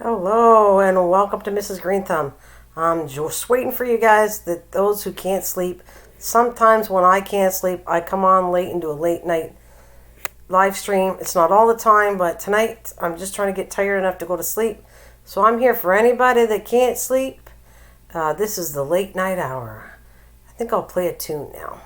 Hello and welcome to Mrs. Green Thumb. I'm just waiting for you guys, those who can't sleep. Sometimes when I can't sleep, I come on late and do a late night live stream. It's not all the time, but tonight I'm just trying to get tired enough to go to sleep. So I'm here for anybody that can't sleep. This is the late night hour. I think I'll play a tune now.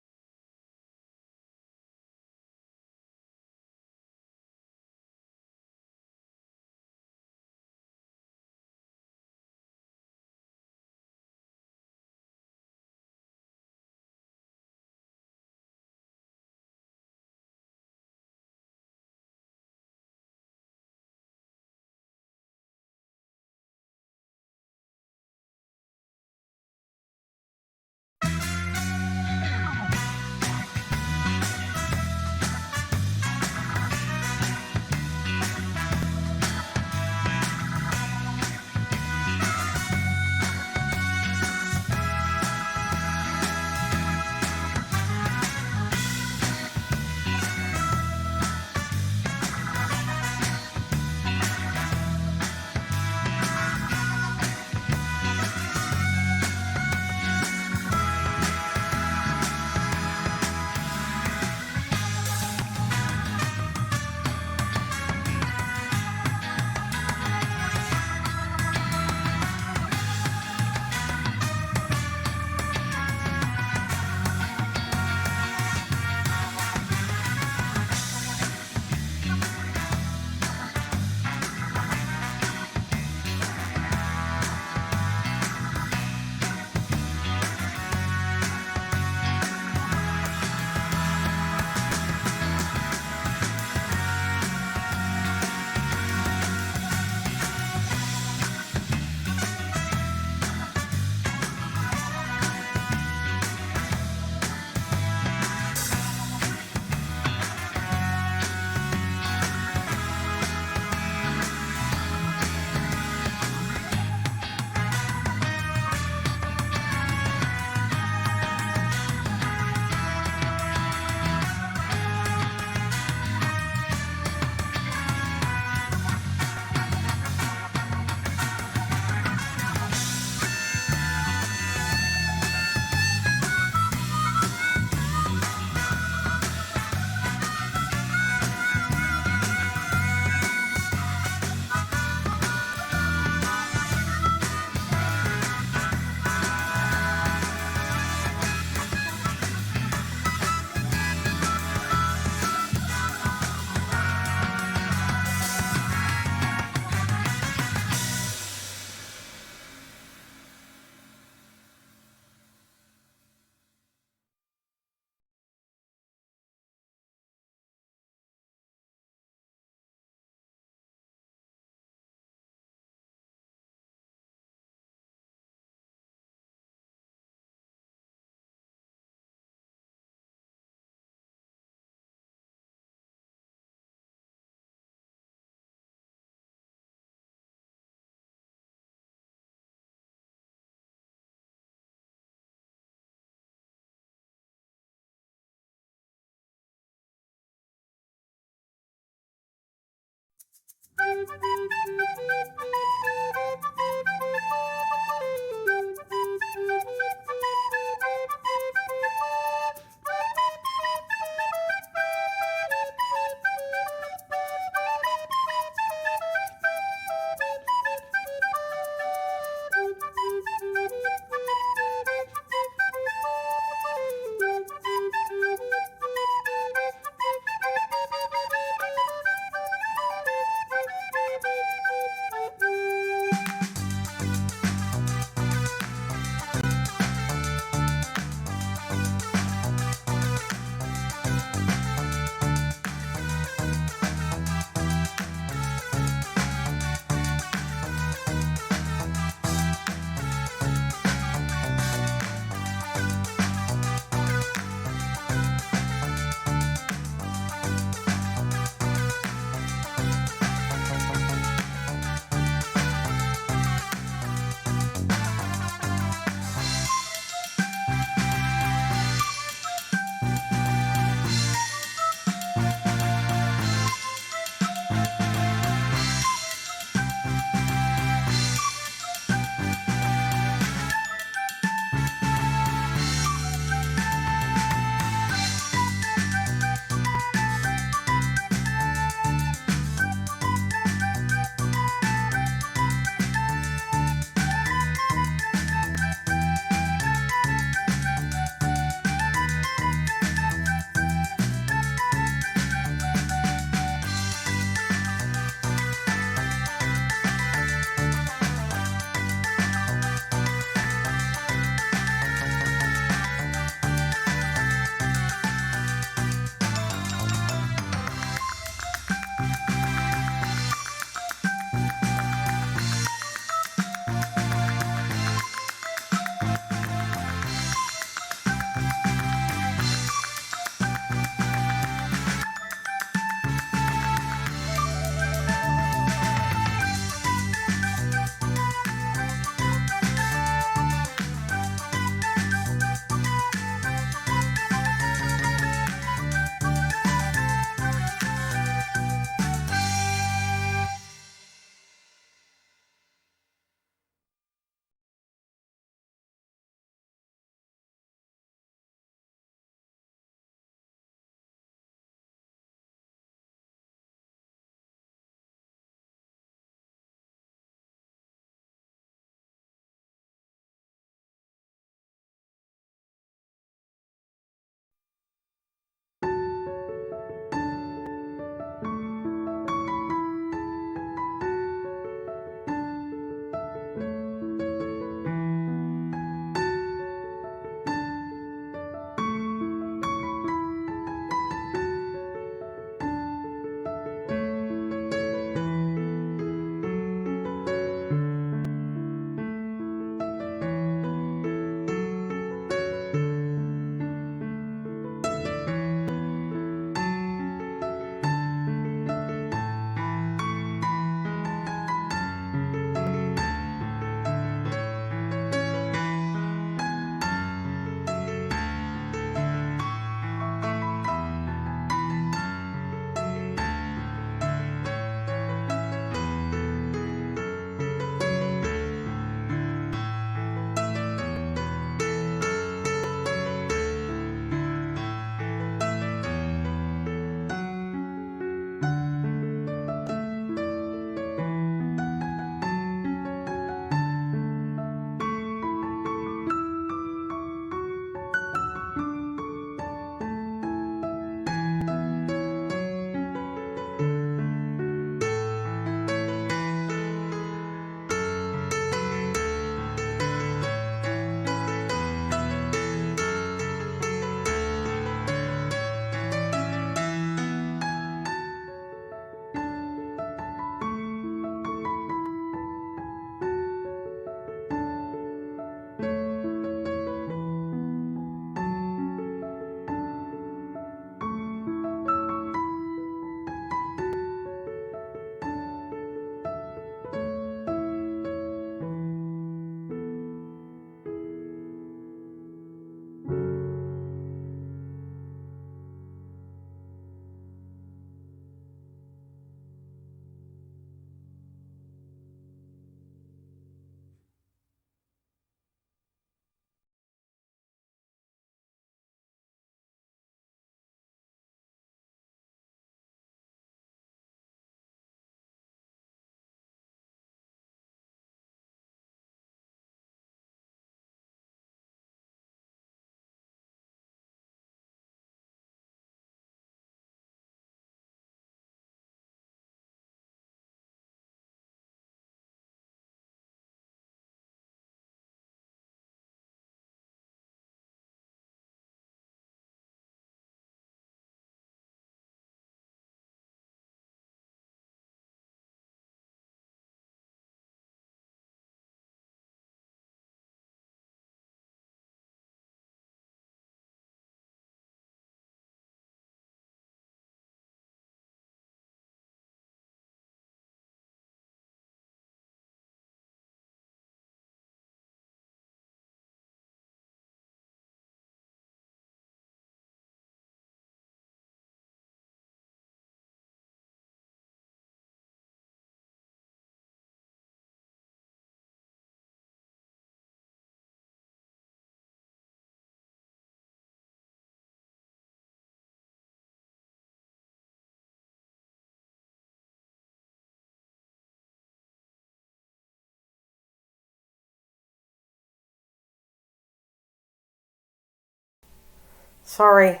Sorry.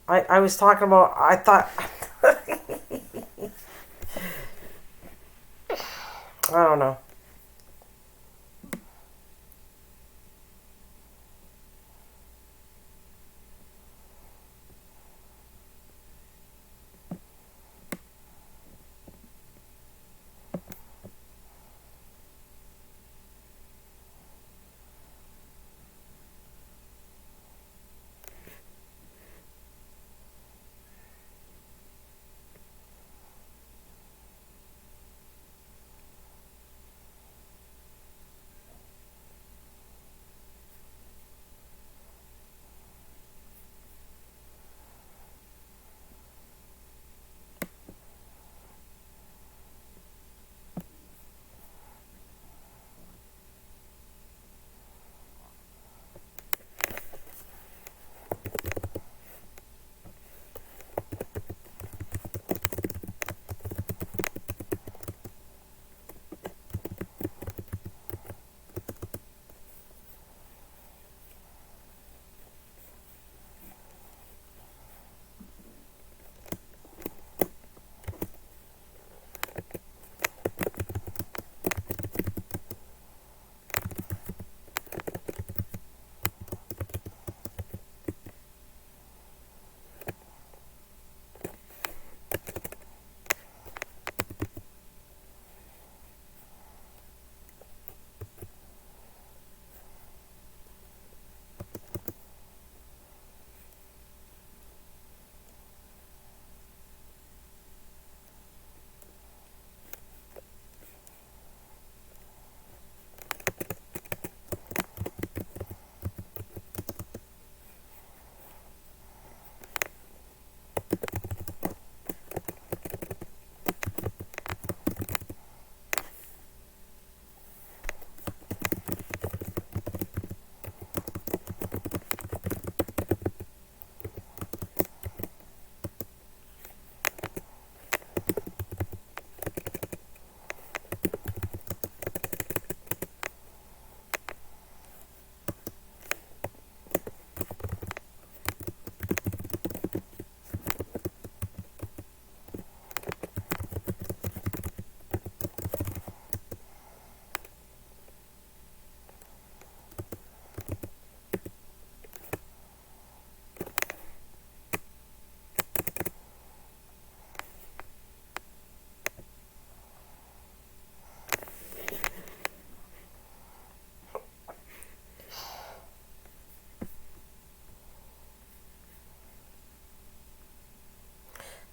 I was talking about, I thought, I don't know.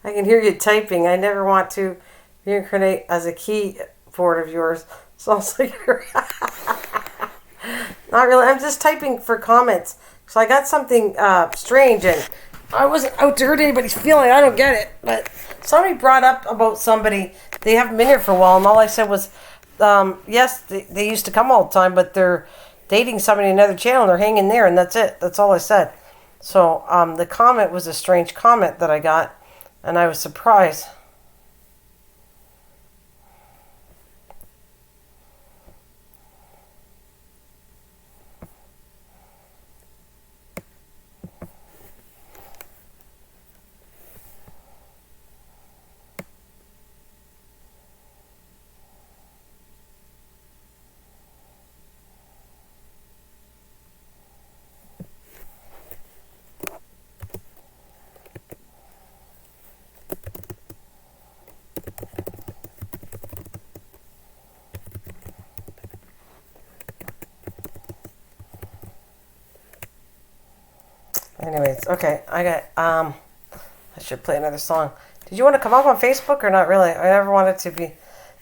I can hear you typing. I never want to reincarnate as a keyboard of yours. Sounds like you're not really. I'm just typing for comments. So I got something strange, and I wasn't out to hurt anybody's feeling. I don't get it. But somebody brought up about somebody. They haven't been here for a while, and all I said was, yes, they used to come all the time, but they're dating somebody in another channel, and they're hanging there, and that's it. That's all I said. So the comment was a strange comment that I got, and I was surprised. Anyways, okay, I should play another song. Did you want to come up on Facebook or not really? I never wanted to be.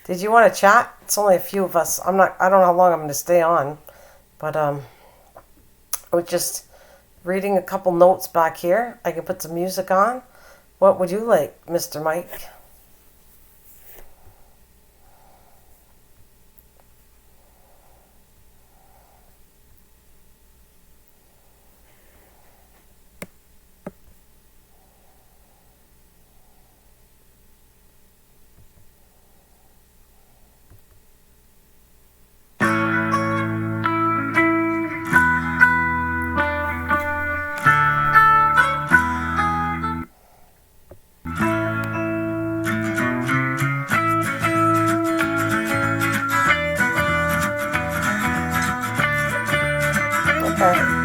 Did you want to chat? It's only a few of us. I don't know how long I'm going to stay on, but I was just reading a couple notes back here. I can put some music on. What would you like, Mr. Mike? Okay.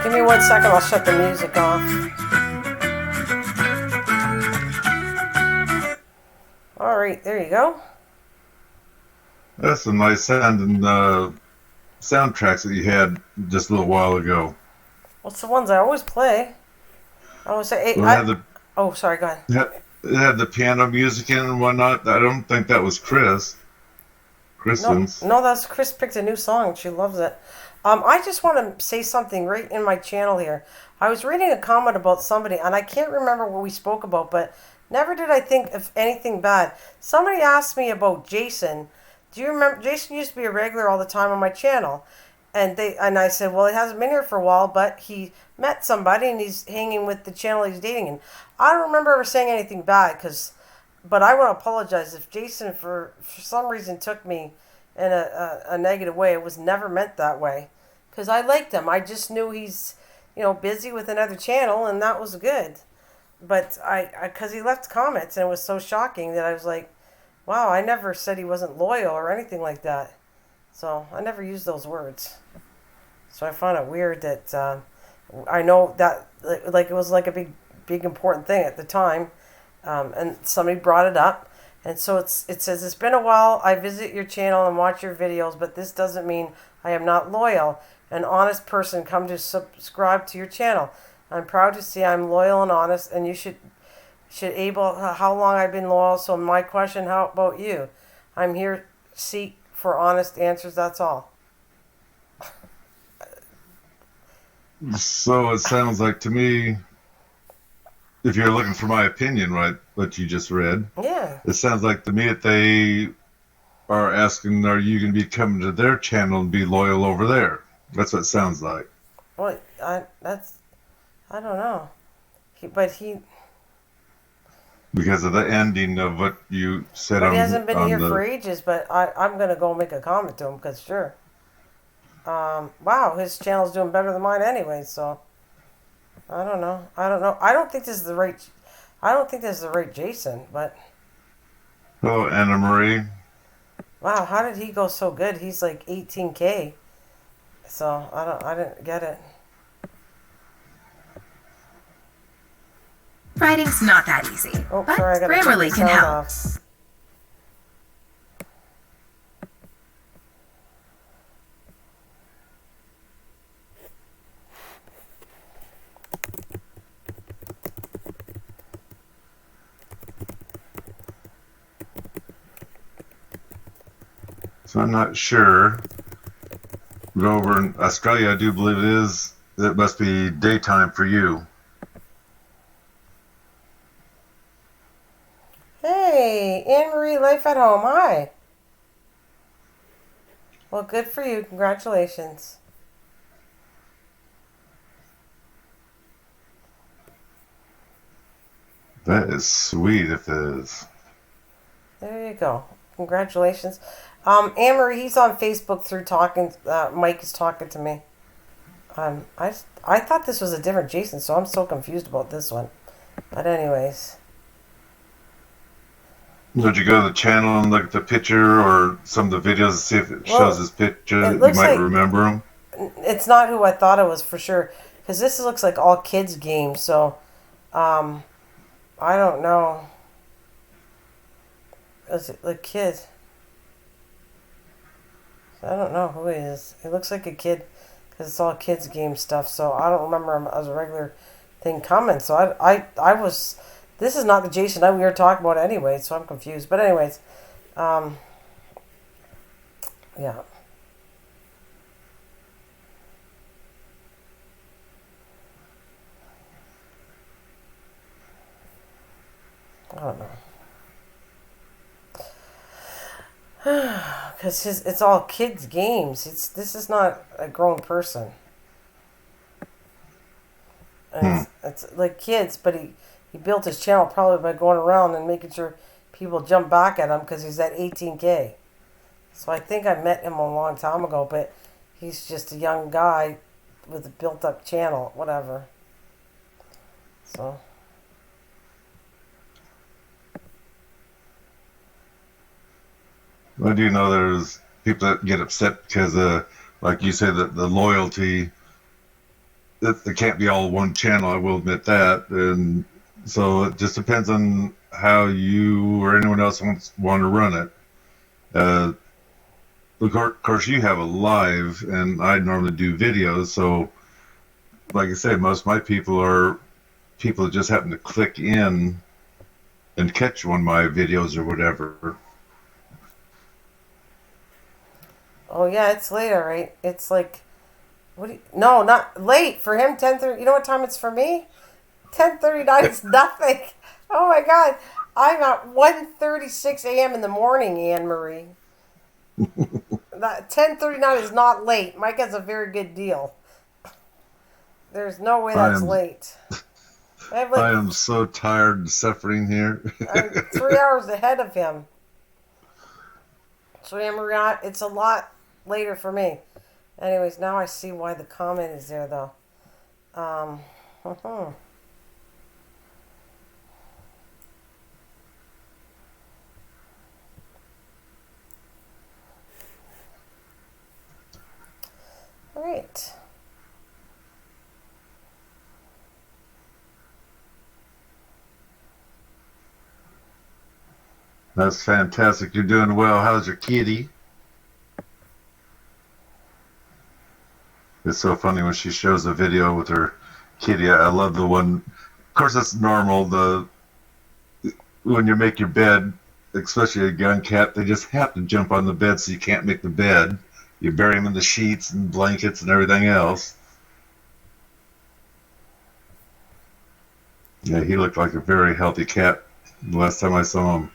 Give me 1 second, I'll shut the music off. Alright, there you go. That's some nice sounding soundtracks that you had just a little while ago. What's the ones I always play? I always say, Well, it oh, sorry, go ahead. had the piano music in and whatnot. I don't think that was Chris. No, Kristen's. no, that's Chris picked a new song. She loves it. I just want to say something right in my channel here. I was reading a comment about somebody, and I can't remember what we spoke about, but never did I think of anything bad. Somebody asked me about Jason. Do you remember? Jason used to be a regular all the time on my channel, and I said, well, he hasn't been here for a while, but he met somebody, and he's hanging with the channel he's dating. And I don't remember ever saying anything bad, but I want to apologize if Jason, for some reason, took me in a negative way. It was never meant that way. Because I liked him. I just knew he's, busy with another channel, and that was good. But because he left comments, and it was so shocking that I was like, wow, I never said he wasn't loyal or anything like that. So I never used those words. So I found it weird that I know that like it was like a big important thing at the time, and somebody brought it up. And so it says, it's been a while. I visit your channel and watch your videos, but this doesn't mean I am not loyal. An honest person come to subscribe to your channel. I'm proud to see I'm loyal and honest, and you should able how long I've been loyal. So my question, how about you? I'm here seek for honest answers. That's all. So it sounds like to me, if you're looking for my opinion, right, what you just read, Yeah. it sounds like to me that they are asking, are you going to be coming to their channel and be loyal over there? That's what it sounds like. Well, I don't know. He Because of the ending of what you said but he on hasn't been here for ages. But I'm gonna go make a comment to him because sure. Wow, his channel's doing better than mine anyway. So I don't know. I don't think this is the right. I don't think this is the right Jason. But oh, Anna Marie. wow, how did he go so good? He's like 18K. So I didn't get it. Writing's not that easy, Oh, but sorry, I gotta turn Grammarly the can sound help. off. So I'm not sure. But over in Australia, I do believe it is. It must be daytime for you. Hey, Anne-Marie, Life at Home. Hi. Well, good for you. Congratulations. That is sweet if it is. There you go. Congratulations. Anne-Marie, he's on Facebook through talking. Mike is talking to me. I thought this was a different Jason, so I'm so confused about this one. But anyways. Would you go to the channel and look at the picture or some of the videos and see if it shows his picture it that you looks might like- remember him? It's not who I thought it was for sure. Because this looks like all kids games, so I don't know. Is it the kid? I don't know who he is. He looks like a kid because it's all kids game stuff. So I don't remember him as a regular thing coming. So I was This is not the Jason that we were talking about anyway, so I'm confused. But anyways, um, yeah. I don't know. Because it's all kids' games. This is not a grown person. And Hmm. it's like kids, but he built his channel probably by going around and making sure people jump back at him because he's at 18K. So I think I met him a long time ago, but he's just a young guy with a built up channel, whatever. So, I do know there's people that get upset because, like you say, that the loyalty, that it can't be all one channel. I will admit that, and so it just depends on how you or anyone else want to run it. Uh, of course, you have a live, and I normally do videos. So, like I say, most of my people are people that just happen to click in and catch one of my videos or whatever. oh yeah, it's late, all right. It's like, no, not late for him. 10:30. You know what time it's for me? 10:39 is nothing. Oh my God, I'm at 1:36 a.m. in the morning, Anne Marie. That 10:39 is not late. Mike has a very good deal. There's no way I that's am late. I have I like am so tired and suffering here. I'm 3 hours ahead of him. So Amaria, it's a lot later for me. Anyways, now I see why the comment is there though. Um, all right. That's fantastic. You're doing well. How's your kitty? It's so funny when she shows a video with her kitty. I love the one. Of course, that's normal. The when you make your bed, especially a young cat, they just have to jump on the bed so you can't make the bed. You bury them in the sheets and blankets and everything else. Yeah, he looked like a very healthy cat the last time I saw him.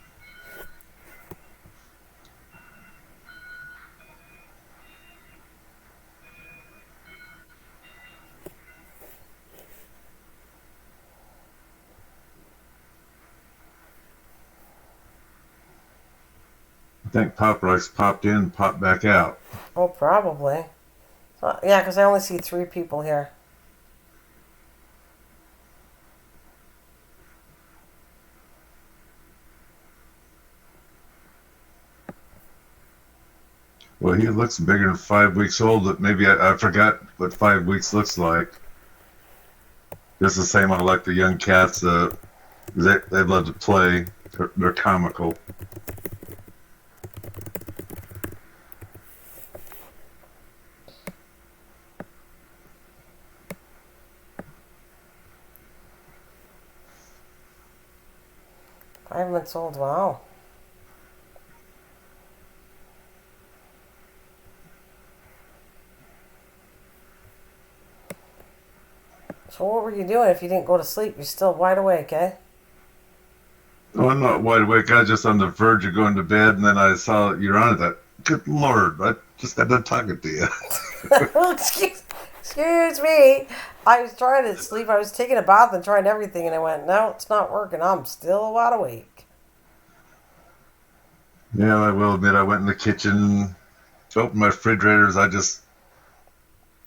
I think Pop Rice popped in and popped back out. Oh, probably. Yeah, because I only see three people here. Well, he looks bigger than 5 weeks old. But maybe I forgot what 5 weeks looks like. Just the same. I like the young cats. They love to play. They're comical. 5 months old. Wow. So what were you doing if you didn't go to sleep? You're still wide awake, eh? Oh, I'm not wide awake. I was just on the verge of going to bed, and then I saw you're on it. That good Lord, I just got done talking to you. Excuse me. I was trying to sleep. I was taking a bath and trying everything, and I went, no, it's not working. I'm still wide awake. Yeah, I will admit I went in the kitchen, opened my refrigerators. I just,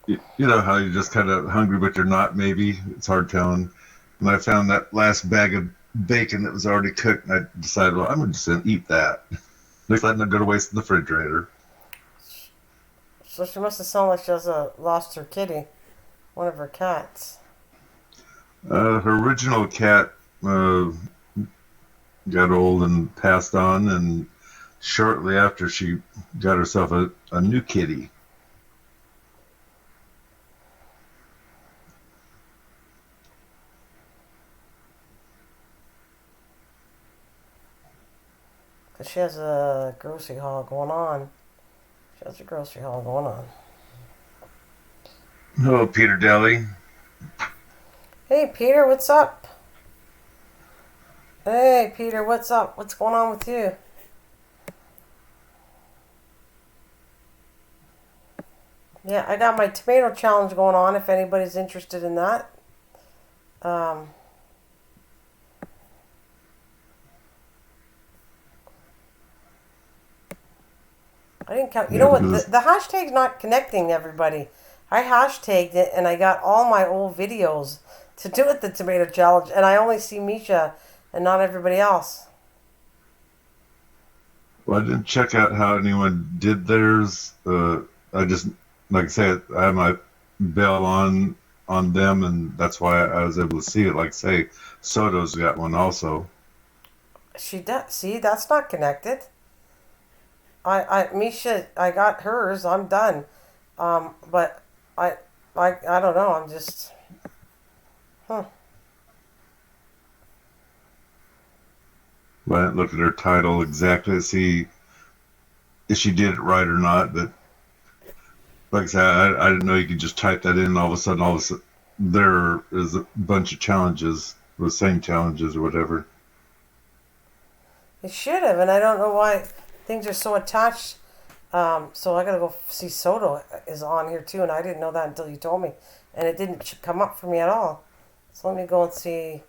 you know how you're just kind of hungry, but you're not. Maybe it's hard telling. And I found that last bag of bacon that was already cooked, and I decided, well, I'm just gonna eat that. At least I'm not going to waste in the refrigerator. So she must have sounded like she has lost her kitty, one of her cats. Her original cat got old and passed on, and shortly after she got herself a new kitty. She has a grocery haul going on. She has a grocery haul going on. Hello, Peter Daly. Hey, Peter, what's up? Hey, Peter, what's up? What's going on with you? Yeah, I got my tomato challenge going on if anybody's interested in that. Um, I didn't count. You Yeah, know what? because The hashtag's not connecting everybody. I hashtagged it and I got all my old videos to do with the tomato challenge, and I only see Misha and not everybody else. well, I didn't check out how anyone did theirs. I just, like I said, I have my bell on them, and that's why I was able to see it. Like say, Soto's got one also. She does. See, that's not connected. Misha, I got hers. I'm done. But I, I don't know. I'm just, huh. But I didn't look at her title exactly to see if she did it right or not. But like I said, I didn't know you could just type that in, and all of a sudden, there is a bunch of challenges, the same challenges or whatever. It should have, and I don't know why things are so attached. So I gotta go see Soto is on here too, and I didn't know that until you told me, and it didn't come up for me at all. So let me go and see.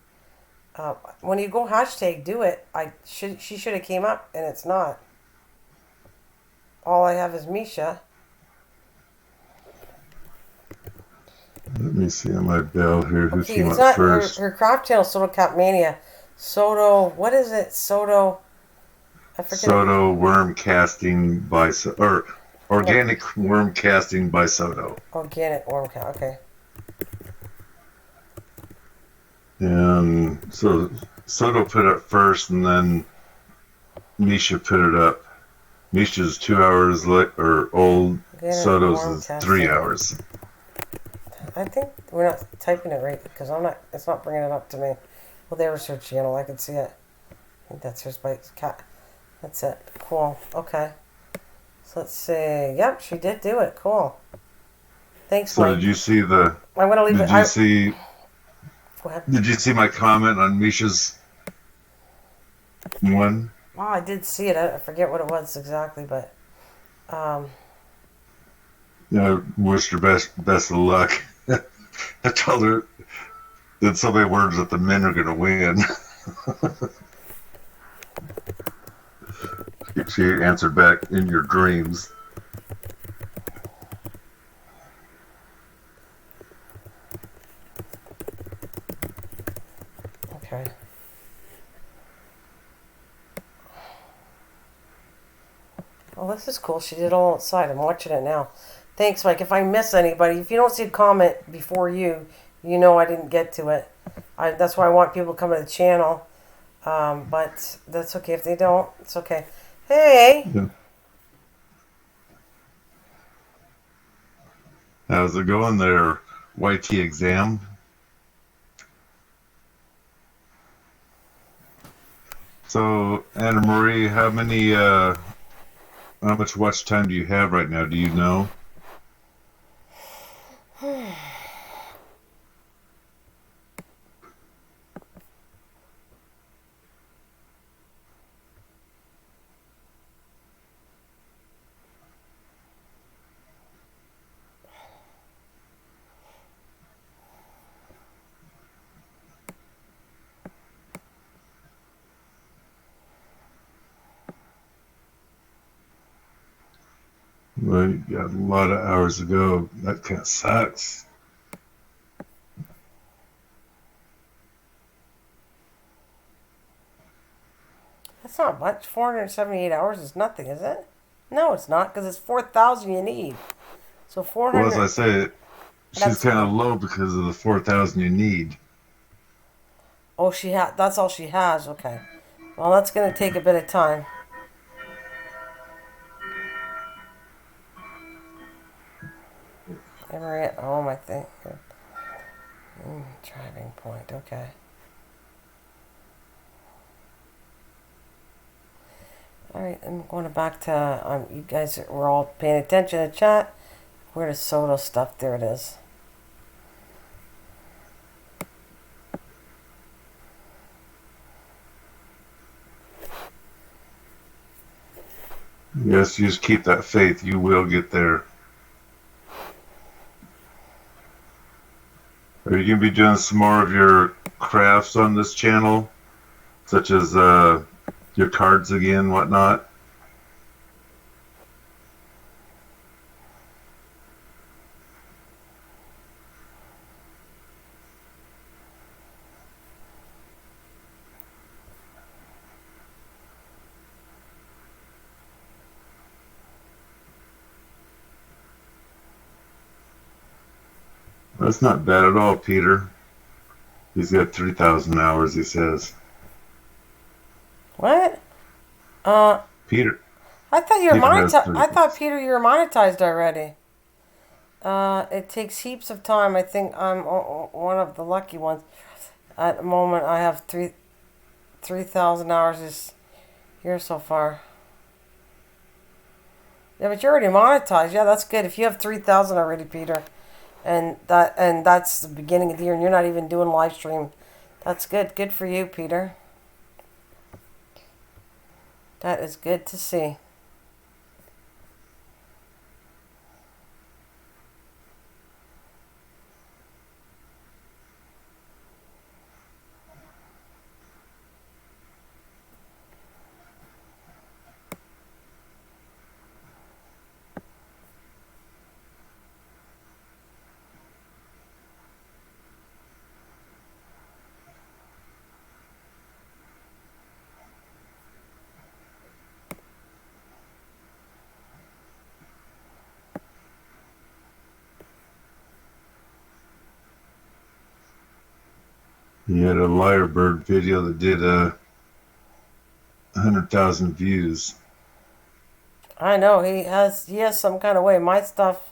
When you go hashtag do it, she should have came up, and it's not. All I have is Misha. Let me see on my bell here who Okay, came it's up not her. first. Her craft channel Soto Cap Mania. Soto, what is it? Soto. I forget. Soto worm casting by or No, organic worm casting by Soto. organic worm cow. Okay. And so Soto put it first, and then Misha put it up. Misha's 2 hours late or old. Organic Soto's worm is 3 hours. casting. I think we're not typing it right because I'm not. It's not bringing it up to me. Well, there's her channel. I can see it. I think that's her spice cat. That's it. Cool. Okay. So let's see. Yep, she did do it. Cool. Thanks, So Mike. did you see the? I'm gonna leave it. Did you see? Go ahead. Did you see my comment on Misha's one? Oh, I did see it. I forget what it was exactly, but um, Yeah, wish her best of luck. I told her that so many words that the men are going to win. She answered back in your dreams. okay. Well, this is cool. She did it all outside. I'm watching it now. Thanks, Mike. If I miss anybody, if you don't see a comment before you, you know I didn't get to it. That's why I want people to come to the channel. But that's okay if they don't. It's okay. Hey. Yeah. How's it going there, YT exam? So, Anna Marie, how much watch time do you have right now? Do you know? Well, you got a lot of hours to go. That kind of sucks. That's not much. 478 hours is nothing, is it? No, it's not, because it's 4,000 you need. So Well, as 400. I say, she's That's kind of low because of the 4,000 you need. oh, that's all she has. Okay. Well, that's gonna take a bit of time. Emery at home, I think. Driving point. Okay. All right, I'm going back to you guys were all paying attention to chat. Where the soda stuff? There it is. Yes, you just keep that faith. You will get there. Are you going to be doing some more of your crafts on this channel, such as your cards again, whatnot? That's not bad at all, Peter. He's got 3,000 hours, he says. What? Uh, Peter. I thought you were Peter has monetized. I thought 3,000. Peter, you were monetized already. It takes heaps of time. I think I'm one of the lucky ones. At the moment, I have 3,000 hours this year so far. Yeah, but you're already monetized. Yeah, that's good. If you have 3,000 already, Peter, and that's the beginning of the year, and you're not even doing live stream, that's good. Good for you, Peter. That is good to see. He had a Lyrebird video that did 100,000 views. I know he has some kind of way. My stuff,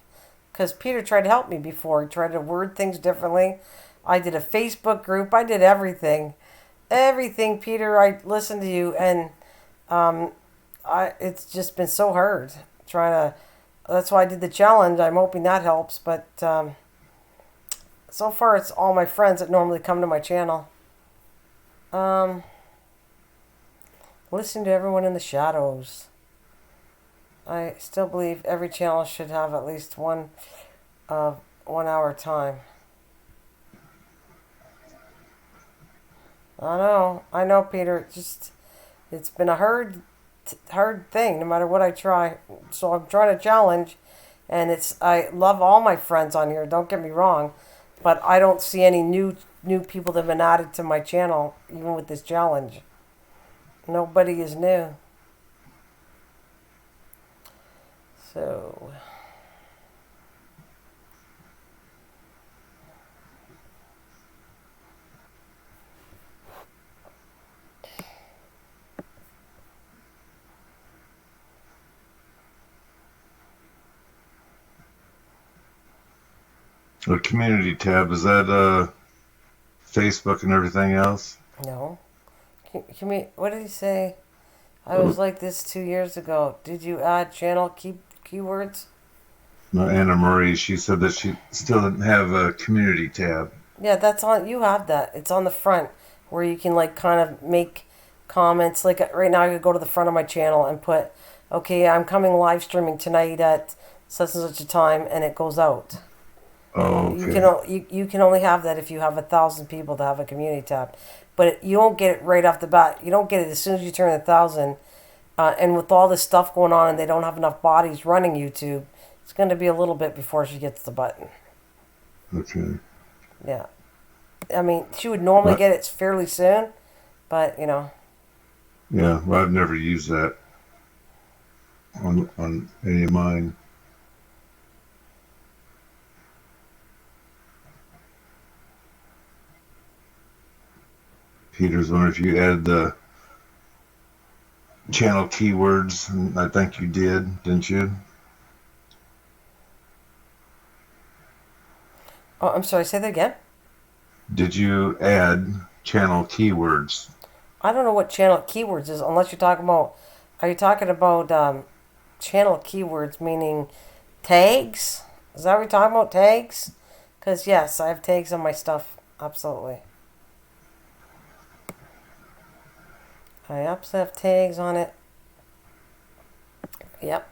because Peter tried to help me before. He tried to word things differently. I did a Facebook group. I did everything, Peter. I listened to you, and I it's just been so hard trying to. That's why I did the challenge. I'm hoping that helps, but so far it's all my friends that normally come to my channel. Um, Listen to everyone in the shadows. I still believe every channel should have at least uh, 1 hour time. I know, Peter. It's been a hard thing, no matter what I try. So I'm trying to challenge, and I love all my friends on here. Don't get me wrong, but I don't see any new people that have been added to my channel, even with this challenge. Nobody is new. So A community tab, is that Facebook and everything else? no. What did he say? I was like this 2 years ago. Did you add channel keywords? No, Anna Marie, she said that she still didn't have a community tab. Yeah, that's on. You have that. It's on the front where you can like kind of make comments. Like right now, I could go to the front of my channel and put, "Okay, I'm coming live streaming tonight at such and such a time," and it goes out. Oh, You can okay. you can only have that if you have 1,000 people to have a community tab, but you don't get it right off the bat. You don't get it as soon as you turn 1,000. And with all this stuff going on, and they don't have enough bodies running YouTube, it's going to be a little bit before she gets the button. Okay. Yeah, I mean she would normally But, get it fairly soon, but yeah, well, I've never used that on any of mine. Peter's wondering if you added the channel keywords, and I think you did, didn't you? Oh, I'm sorry. Say that again. Did you add channel keywords? I don't know what channel keywords is unless you're talking about Are you talking about channel keywords, meaning tags? Is that what you're talking about, tags? Because, yes, I have tags on my stuff. Absolutely. I absolutely have tags on it. Yep,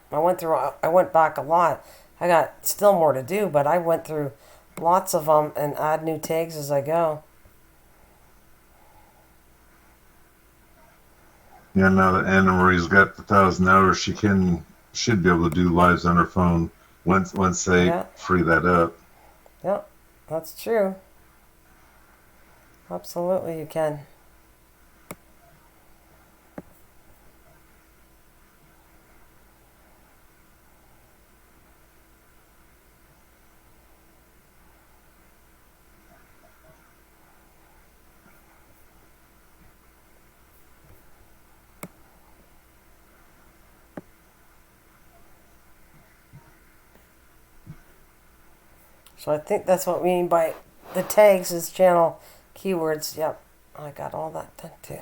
I went back a lot. I got still more to do, but I went through lots of them and add new tags as I go. Yeah, now that Anna Marie's got the 1,000 hours, should be able to do lives on her phone once they Yeah, free that up. yep, that's true. Absolutely, you can. So I think that's what we mean by the tags is channel keywords. Yep, I got all that done too.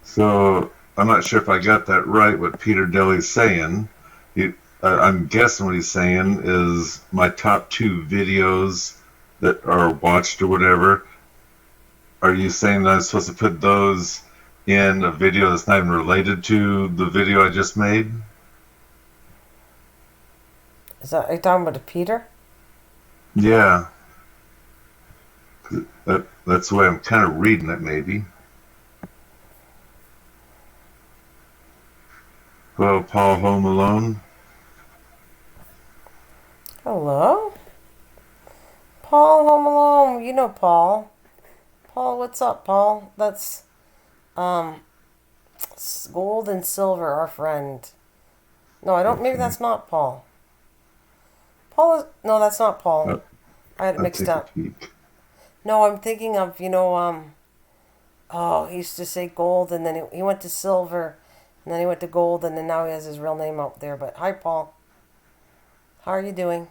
So I'm not sure if I got that right. What Peter Dely's saying, I'm guessing what he's saying is my top two videos that are watched or whatever. Are you saying that I'm supposed to put those in a video that's not even related to the video I just made? Are you talking about the Peter? Yeah, that's the way I'm kind of reading it, maybe. Hello, Paul Home Alone. Hello? Paul Home Alone. You know Paul. Paul, what's up, Paul? That's um gold and silver, our friend. No, I don't. Maybe Okay, that's not Paul. Paul is no, that's not Paul. I'll, I had it I'll mixed take a up. peek. No, I'm thinking of oh, he used to say gold, and then he went to silver, and then he went to gold, and then now he has his real name out there. But hi, Paul. How are you doing?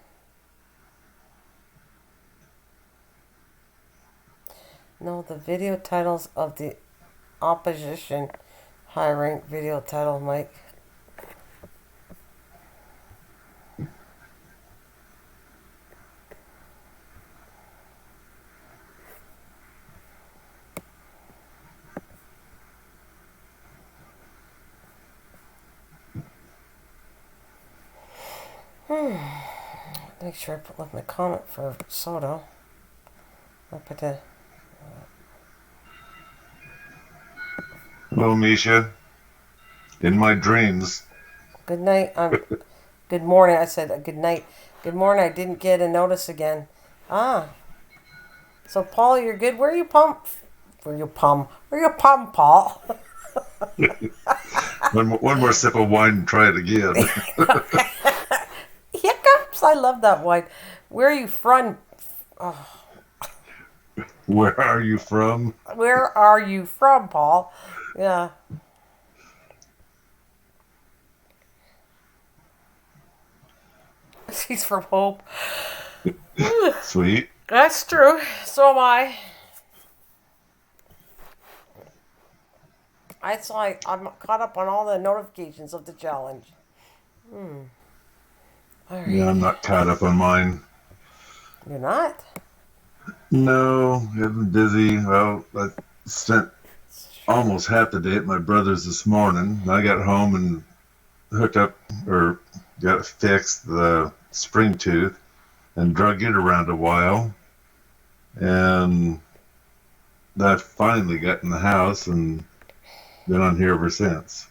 No, the video titles of the opposition hiring video title, Mike. Make sure I left my comment for Soto. I put the Hello, Misha. In my dreams. good night. Good morning. I said good night. Good morning. I didn't get a notice again. Ah, so Paul, you're good. Where are you pump? Where you pump? Where you pump, Paul? One more sip of wine and try it again. Hiccups. I love that wine. Where are you from? Oh, Where are you from? where are you from, Paul? Yeah. She's from Hope. Sweet. That's true. So am I. I'm caught up on all the notifications of the challenge. All Yeah, right. I'm not caught up on mine. You're not? No, I've been busy. Well, I spent almost half the day at my brother's this morning. I got home and hooked up or got it fixed, the spring tooth, and drug it around a while. And then I finally got in the house and been on here ever since.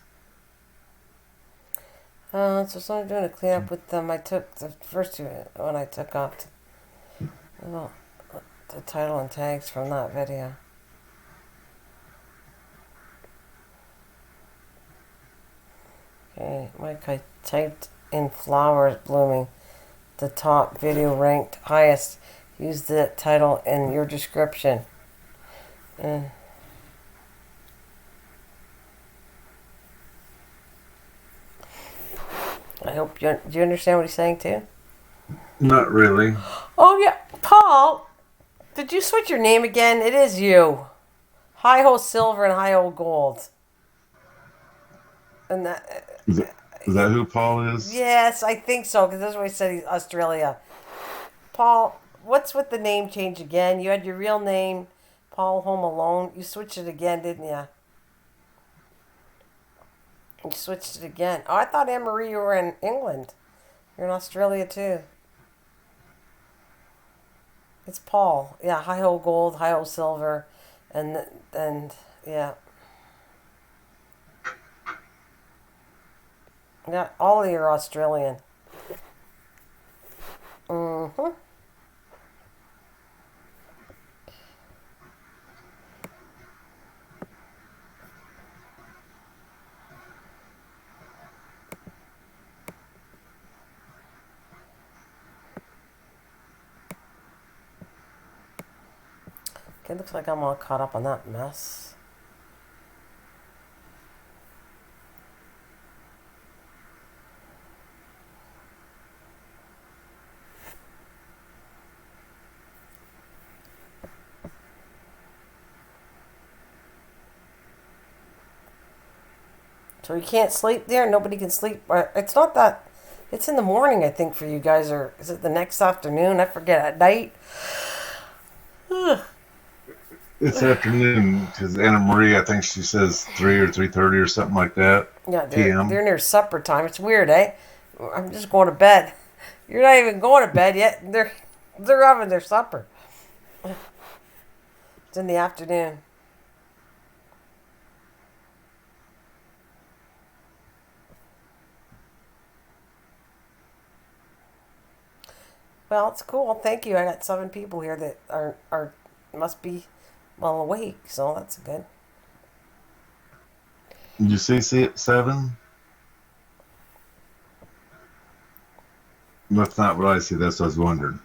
So I'm doing a cleanup with them. I took the first two when I took off well, the title and tags from that video. Okay, Mike, I typed in flowers blooming. The top video ranked highest. Use the title in your description. Uh, I hope do you understand what he's saying too? Not really. Oh yeah, Paul, did you switch your name again? It is you. Hi ho silver and hi ho gold. And that, Is that who Paul is? yes, I think so, because that's what I said. He's Australia. Paul, what's with the name change again? You had your real name, Paul Home Alone. You switched it again, didn't you? You switched it again. Oh, I thought Anne Marie you were in England. You're in Australia too. It's Paul. Yeah, high ho gold, high ho silver, and yeah, yeah. All of you are Australian. Mm-hmm. Okay, looks like I'm all caught up on that mess. So you can't sleep there. Nobody can sleep. It's not that. It's in the morning, I think, for you guys, or is it the next afternoon? I forget. At night. It's afternoon because Anna Marie, I think she says 3 or 3:30 or something like that. Yeah, P.M. they're near supper time. It's weird, eh? I'm just going to bed. You're not even going to bed yet. They're having their supper. It's in the afternoon. Well, it's cool. Thank you. I got 7 people here that are must be well awake, so that's good. Did you see it 7? That's not what I see. That's what I was wondering.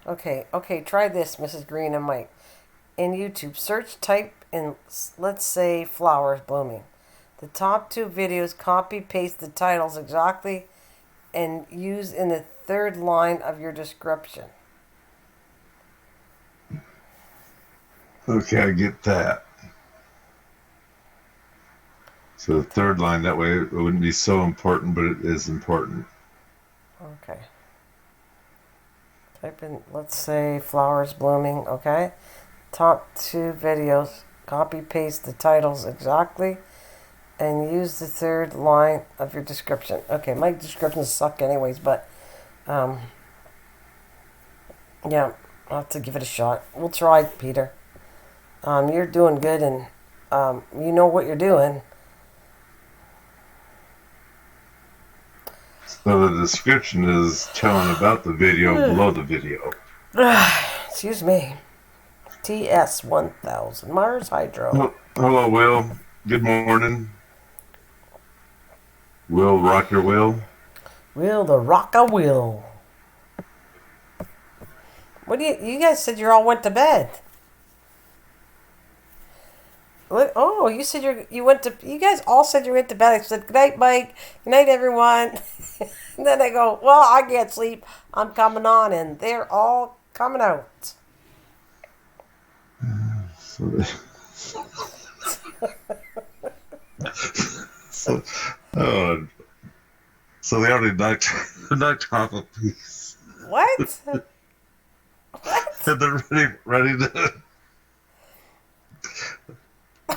Okay. Try this, Mrs. Green and Mike. In YouTube, search type in, let's say, flowers blooming. The top 2 videos, copy paste the titles exactly and use in the third line of your description. Okay, I get that. So the third line, that way it wouldn't be so important, but it is important. Okay. Type in, let's say, flowers blooming, okay? Top 2 videos, copy paste the titles exactly and use the third line of your description. Okay, my descriptions suck anyways, but um, yeah, I'll have to give it a shot. We'll try, Peter. You're doing good, and you know what you're doing. So the description is telling about the video below the video. Excuse me. TS 1000 Mars Hydro. Hello, Will. Good morning. Will, rock your will. Will the Rocka will. What do you guys said you all went to bed? Oh, you said you went to. You guys all said you went to bed. I said good night, Mike. Good night, everyone. And then I go, well, I can't sleep. I'm coming on, and they're all coming out. So, so, oh, so they already knocked off a piece. What? What? And they're ready to.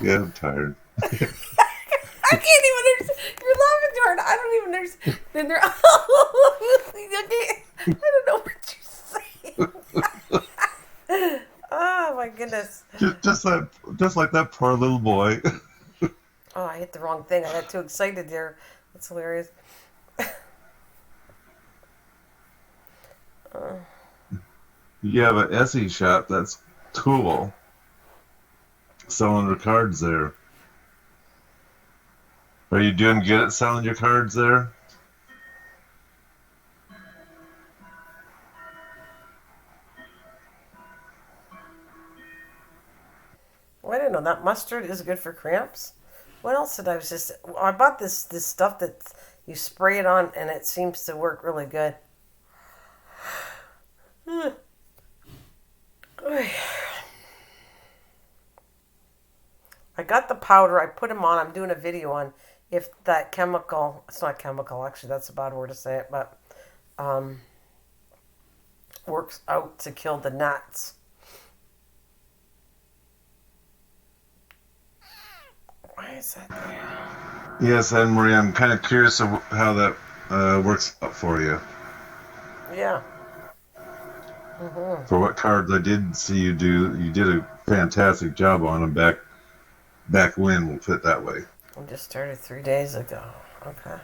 Yeah, I'm tired. I can't even understand. You're laughing too hard. I don't even understand. Then they're I don't know what you're saying. Oh my goodness. Just like that poor little boy. Oh, I hit the wrong thing. I got too excited there. That's hilarious. You have an Etsy shop. That's cool. Selling their cards there. Are you doing good at selling your cards there? Well, I didn't know that mustard is good for cramps. What else did I was just? I bought this stuff that you spray it on and it seems to work really good. I got the powder. I put them on. I'm doing a video on if that chemical. It's not chemical, actually. That's a bad word to say it, but um, works out to kill the gnats. Why is that there? Yes, Anne Marie, I'm kind of curious of how that works out for you. Yeah. Mm-hmm. For what cards I did see you do, you did a fantastic job on them back when, we'll put it that way. I just started 3 days ago. Okay.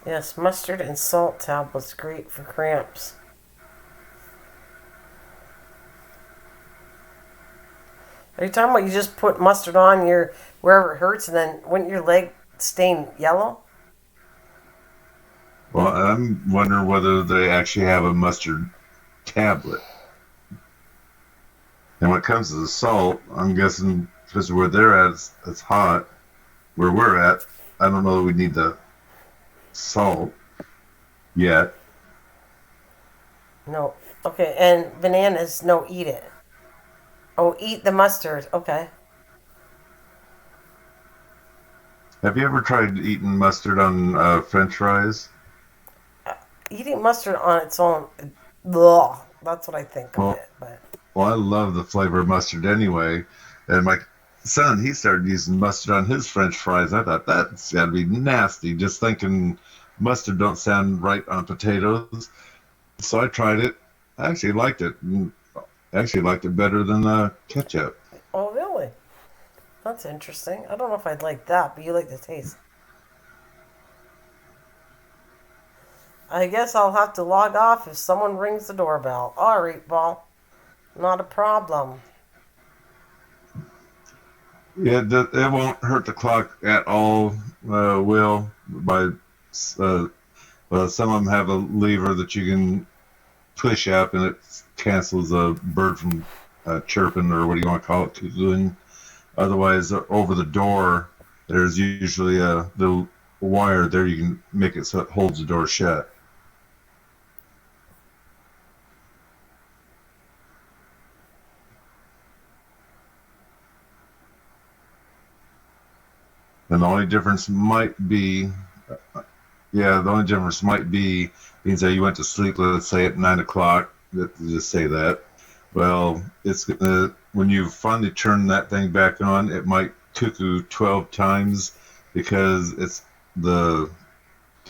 Yes, mustard and salt tablets, great for cramps. Are you talking about you just put mustard on your wherever it hurts, and then wouldn't your leg stain yellow? Well, I'm wondering whether they actually have a mustard tablet. And when it comes to the salt, I'm guessing because where they're at, it's hot. Where we're at, I don't know that we need the salt yet. No. Okay, and bananas, no, eat it. Oh, eat the mustard. Okay. Have you ever tried eating mustard on French fries? Eating mustard on its own, ugh, that's what I think of Well, it. But well, I love the flavor of mustard anyway. And my son, he started using mustard on his French fries. I thought that's got to be nasty. Just thinking mustard don't sound right on potatoes. So I tried it. I actually liked it. I actually liked it better than ketchup. oh, really? That's interesting. I don't know if I'd like that, but you like the taste. I guess I'll have to log off if someone rings the doorbell. All right, ball. Not a problem. Yeah, it won't hurt the clock at all. Will by uh, some of them have a lever that you can push up, and it cancels a bird from chirping, or what do you want to call it, cooing. Otherwise, over the door, there's usually a little wire there. You can make it so it holds the door shut. And the only difference might be, yeah, the only difference might be means that you went to sleep, let's say at 9 o'clock. Let's just say that. Well, it's gonna when you finally turn that thing back on, it might cuckoo 12 times because it's the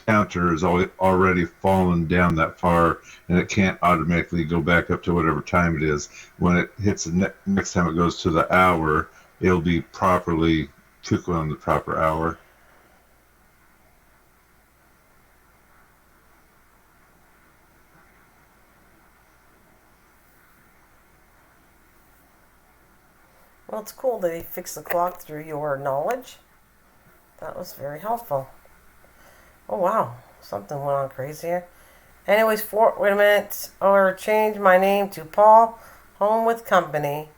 counter is already fallen down that far, and it can't automatically go back up to whatever time it is. When it hits the next time it goes to the hour, it'll be properly cuckoo on the proper hour. Well, it's cool that he fixed the clock through your knowledge. That was very helpful. Oh, wow. Something went on crazy here. Anyways, wait a minute. Or change my name to Paul Home with Company.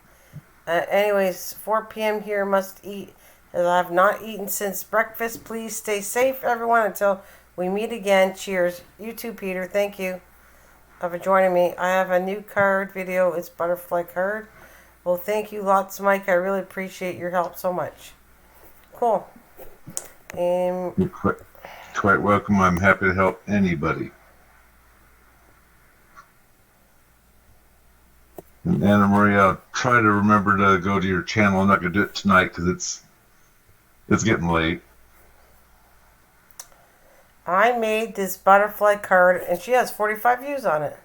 Anyways, 4 p.m. here, must eat as I have not eaten since breakfast. Please stay safe, everyone, until we meet again. Cheers. You too, Peter. Thank you for joining me. I have a new card video. It's butterfly card. Well, thank you lots, Mike. I really appreciate your help so much. Cool. You're quite welcome. I'm happy to help anybody. And Anna Maria, I'll try to remember to go to your channel. I'm not going to do it tonight because it's getting late. I made this butterfly card, and she has 45 views on it.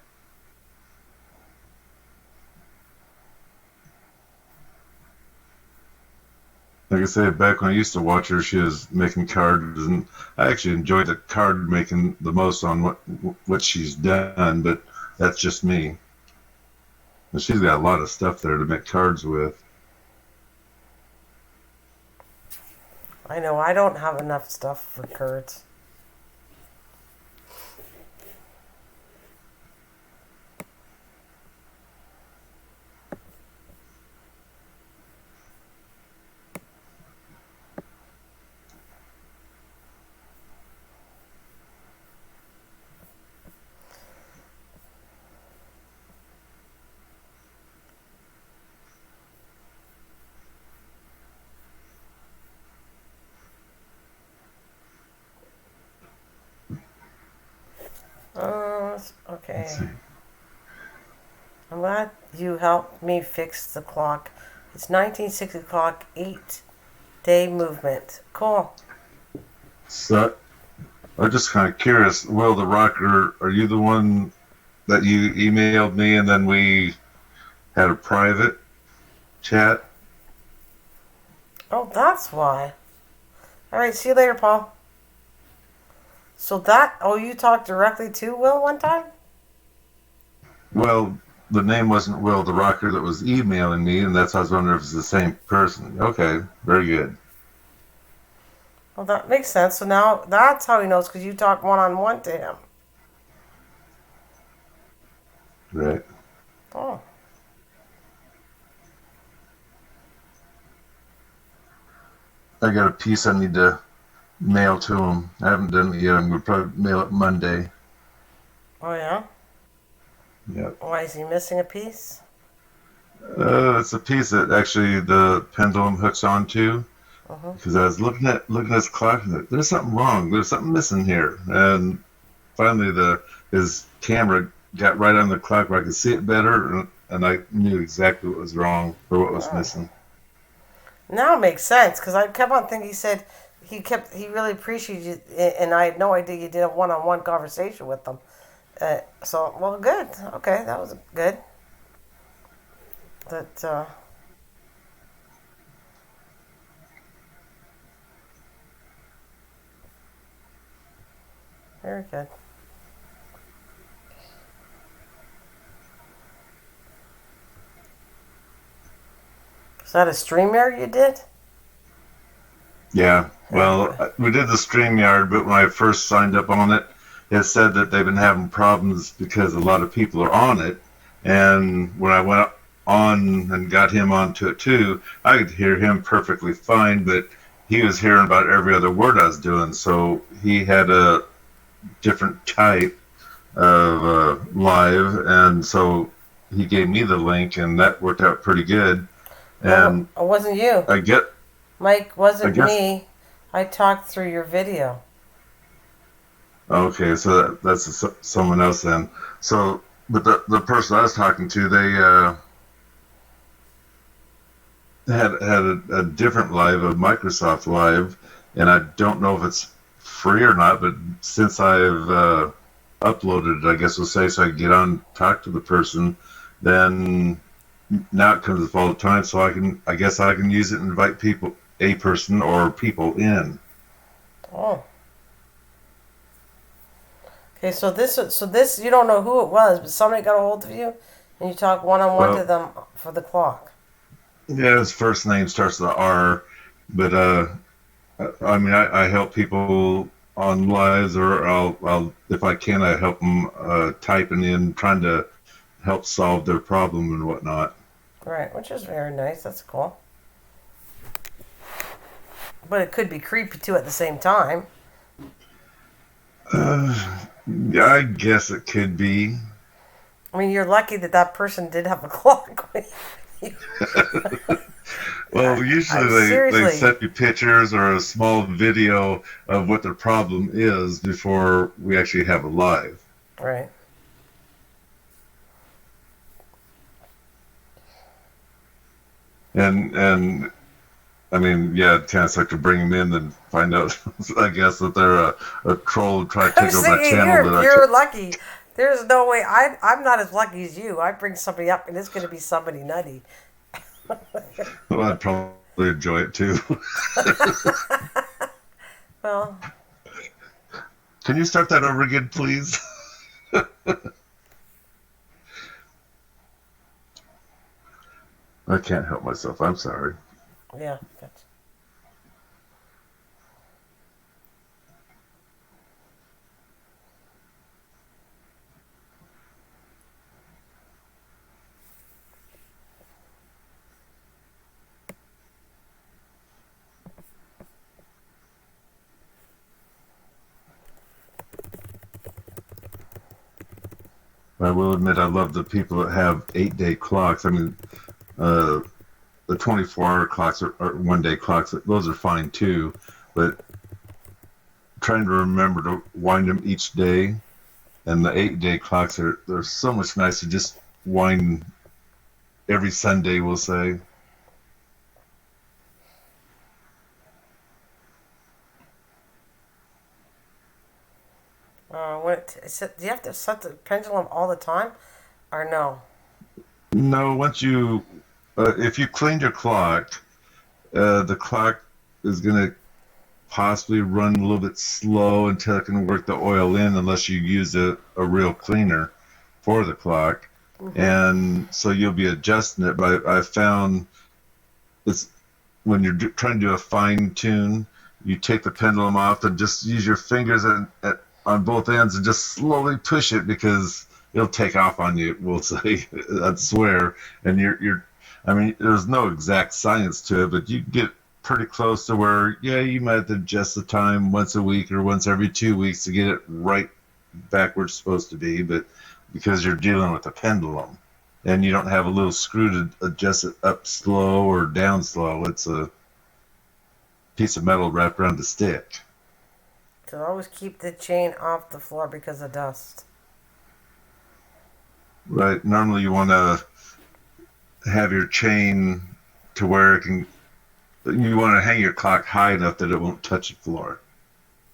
Like I said, back when I used to watch her, she was making cards, and I actually enjoyed the card making the most on what she's done. But that's just me. And she's got a lot of stuff there to make cards with. I know, I don't have enough stuff for cards. see. I'm glad you helped me fix the clock. It's 1960 clock, 8-day movement. Cool. So I'm just kind of curious. Will the Rocker, are you the one that you emailed me and then we had a private chat? Oh, that's why. All right, see you later, Paul. So you talked directly to Will one time? Well, the name wasn't Will the Rocker that was emailing me, and that's why I was wondering if it's the same person. Okay, very good. Well, that makes sense. So now that's how he knows, because you talk one-on-one to him. Right. Oh. I got a piece I need to mail to him. I haven't done it yet. I'm going to probably mail it Monday. Oh, yeah? Yep. Why, is he missing a piece? It's a piece that actually the pendulum hooks onto. Because I was looking at his clock and there's something wrong. There's something missing here. And finally, his camera got right on the clock where I could see it better, and I knew exactly what was wrong or what was missing. Now it makes sense, because I kept on thinking, he said he really appreciated you, and I had no idea you did a one-on-one conversation with them. So, well, good. Okay, that was good. Very good. Is that a StreamYard you did? Yeah. Well, we did the StreamYard, but when I first signed up on it, it said that they've been having problems because a lot of people are on it. And when I went on and got him onto it too, I could hear him perfectly fine, but he was hearing about every other word I was doing. So he had a different type of live, and so he gave me the link, and that worked out pretty good. And it wasn't you. Mike, wasn't me. I talked through your video. Okay, so that's someone else then. So, but the person I was talking to, they had a different live, a Microsoft Live, and I don't know if it's free or not, but since I've uploaded it, I guess we'll say, so I can get on, talk to the person, then now it comes up all the time, so I guess I can use it and invite people, a person or people in. Oh. Okay, so this you don't know who it was, but somebody got a hold of you, and you talk one-on-one to them for the clock. Yeah, his first name starts with a R, but I mean, I help people on lives, or I'll if I can, I help them typing in, trying to help solve their problem and whatnot. Right, which is very nice. That's cool. But it could be creepy too at the same time. Yeah, I guess it could be. I mean, you're lucky that person did have a clock. Well, usually they send you pictures or a small video of what their problem is before we actually have a live. Right. And I mean, yeah, it kind of sucks to bring them in and find out, I guess, that they're a troll trying to take over my channel. You're lucky. There's no way. I'm not as lucky as you. I bring somebody up, and it's going to be somebody nutty. Well, I'd probably enjoy it too. Well. Can you start that over again, please? I can't help myself. I'm sorry. Yeah, gotcha. I will admit I love the people that have 8-day clocks. I mean, the 24-hour clocks or 1-day clocks, those are fine too. But trying to remember to wind them each day And the 8-day clocks they're so much nicer. Just wind every Sunday, we'll say. Do you have to set the pendulum all the time, or no? No, once if you cleaned your clock, the clock is going to possibly run a little bit slow until it can work the oil in, unless you use a real cleaner for the clock. Mm-hmm. And so you'll be adjusting it. But I found it's when you're trying to do a fine tune, you take the pendulum off and just use your fingers on both ends and just slowly push it, because it'll take off on you, we'll say. I swear. And I mean, there's no exact science to it, but you get pretty close to where, yeah, you might have to adjust the time once a week or once every 2 weeks to get it right back where it's supposed to be. But because you're dealing with a pendulum and you don't have a little screw to adjust it up slow or down slow, it's a piece of metal wrapped around the stick. To always keep the chain off the floor because of dust. Right. Normally you want to have your chain to where you want to hang your clock high enough that it won't touch the floor.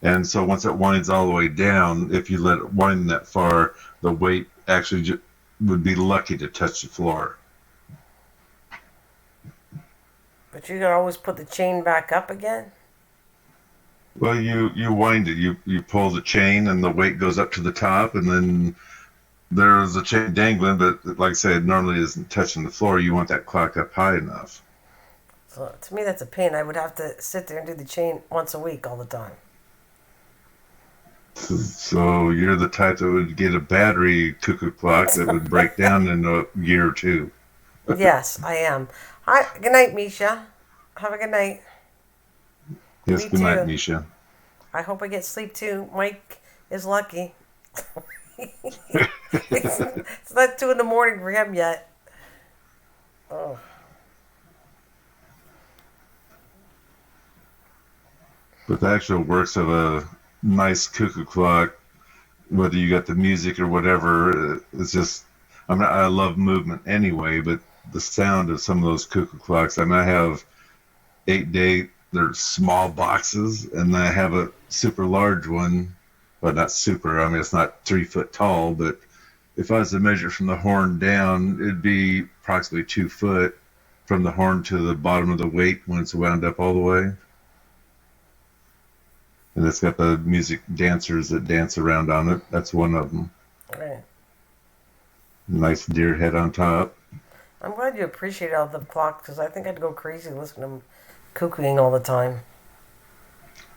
And so once it winds all the way down, if you let it wind that far, the weight actually would be lucky to touch the floor. But you can always put the chain back up again? Well, you wind it. You pull the chain, and the weight goes up to the top, and then there's a chain dangling, but like I said, it normally isn't touching the floor. You want that clock up high enough. So to me, that's a pain. I would have to sit there and do the chain once a week all the time. So you're the type that would get a battery cuckoo clock that would break down in a year or two. Yes, I am. Hi, good night, Misha. Have a good night. Yes, Me good night, too. Misha. I hope I get sleep too. Mike is lucky. It's not 2 in the morning for him yet. Oh, But the actual works of a nice cuckoo clock, whether you got the music or whatever, it's just, I love movement anyway, but the sound of some of those cuckoo clocks, I mean, I have 8-day, they're small boxes, and I have a super large one, but not super, I mean, it's not 3 foot tall, but if I was to measure from the horn down, it'd be approximately 2 foot from the horn to the bottom of the weight when it's wound up all the way. And it's got the music dancers that dance around on it. That's one of them. right. Nice deer head on top. I'm glad you appreciate all the clocks because I think I'd go crazy listening to them cuckooing all the time.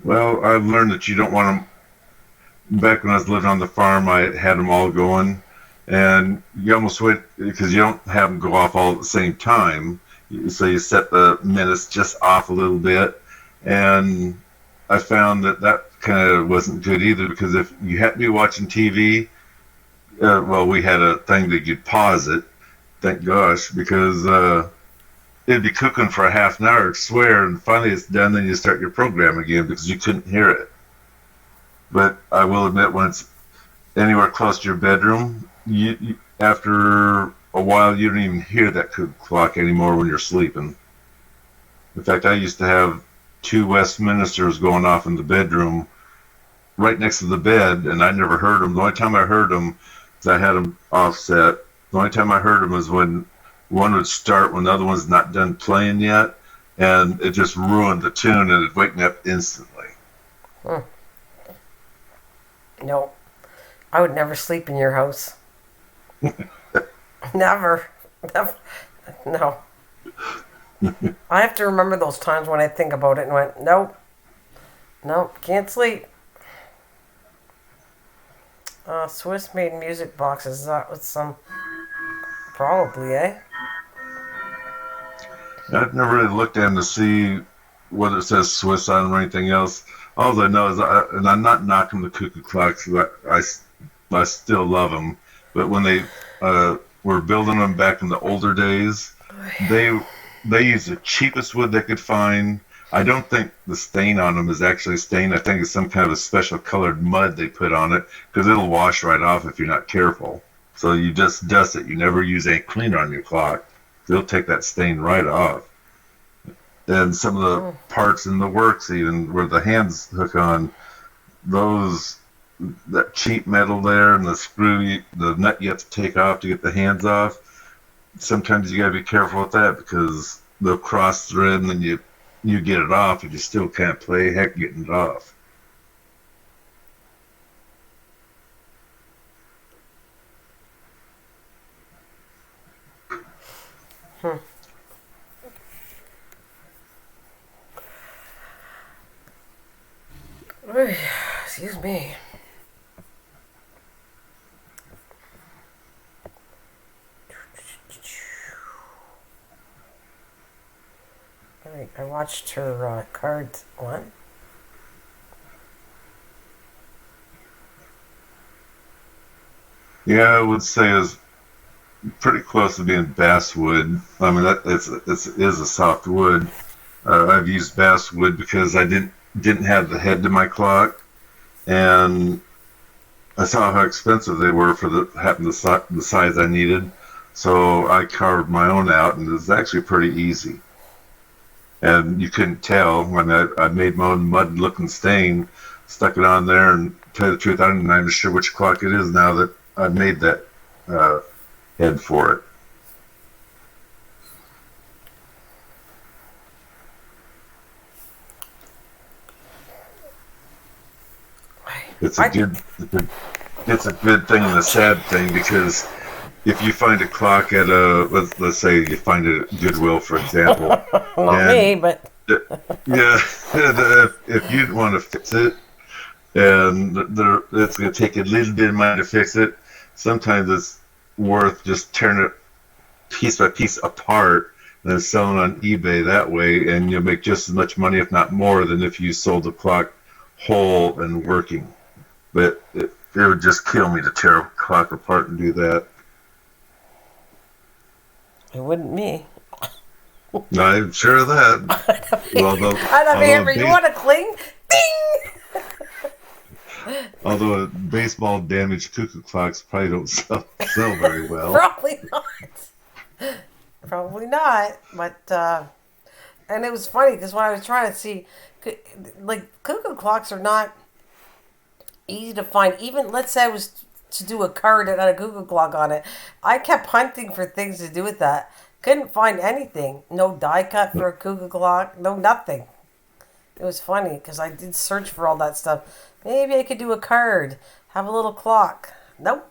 Well, I've learned that you don't want them. Back when I was living on the farm, I had them all going, and you almost wait because you don't have them go off all at the same time. So you set the minutes just off a little bit, and I found that kind of wasn't good either, because if you had to be watching TV, well, we had a thing that you'd pause it, thank gosh, because it'd be cooking for a half an hour, I swear, and finally it's done, then you start your program again because you couldn't hear it. But I will admit, when it's anywhere close to your bedroom, after a while, you don't even hear that cuckoo clock anymore when you're sleeping. In fact, I used to have 2 Westminsters going off in the bedroom right next to the bed, and I never heard them. The only time I heard them, because I had them offset, the only time I heard them was when one would start when the other one's not done playing yet, and it just ruined the tune, and it'd wake me up instantly. Hmm. No, I would never sleep in your house. Never. Never. No. I have to remember those times when I think about it and went, nope, nope, can't sleep. Swiss made music boxes. Is that with some, probably, eh? I've never really looked at them to see whether it says Swiss on them or anything else. All I know is, and I'm not knocking the cuckoo clocks, I still love them. But when they were building them back in the older days, they used the cheapest wood they could find I don't think the stain on them is actually stain. I think it's some kind of a special colored mud they put on it because it'll wash right off if you're not careful. So you just dust it. You never use any cleaner on your clock. It'll take that stain right off. And some of the Mm. parts in the works, even where the hands hook on, those that cheap metal there and the screw, the nut you have to take off to get the hands off. Sometimes you gotta be careful with that because they'll cross thread and then you get it off and you still can't play heck getting it off. Hmm. Excuse me. All right, I watched her card one. Yeah, I would say it's pretty close to being basswood. I mean, it is a soft wood. I've used basswood because I didn't have the head to my clock, and I saw how expensive they were for the size I needed. So I carved my own out, and it was actually pretty easy. And you couldn't tell when I made my own mud-looking stain, stuck it on there, and to tell you the truth, I'm not even sure which clock it is now that I made that uh, head for it. It's a I good, it's a good thing and a sad thing because if you find a clock at let's say you find it at Goodwill, for example, not and me, but yeah, if you want to fix it, and it's going to take a little bit of money to fix it, sometimes it's worth just tearing it piece by piece apart and then selling on eBay that way, and you'll make just as much money, if not more, than if you sold the clock whole and working. But it would just kill me to tear a clock apart and do that. it wouldn't me. I'm sure of that. Although, I although, a mean, you base, want to cling? Ding! although a baseball damaged cuckoo clocks probably don't sell very well. Probably not. Probably not. But and it was funny because when I was trying to see, like cuckoo clocks are not easy to find. Even let's say I was to do a card that had a cuckoo clock on it, I kept hunting for things to do with that. Couldn't find anything. No die cut for a cuckoo clock. No nothing. It was funny because I did search for all that stuff. Maybe I could do a card, have a little clock. Nope,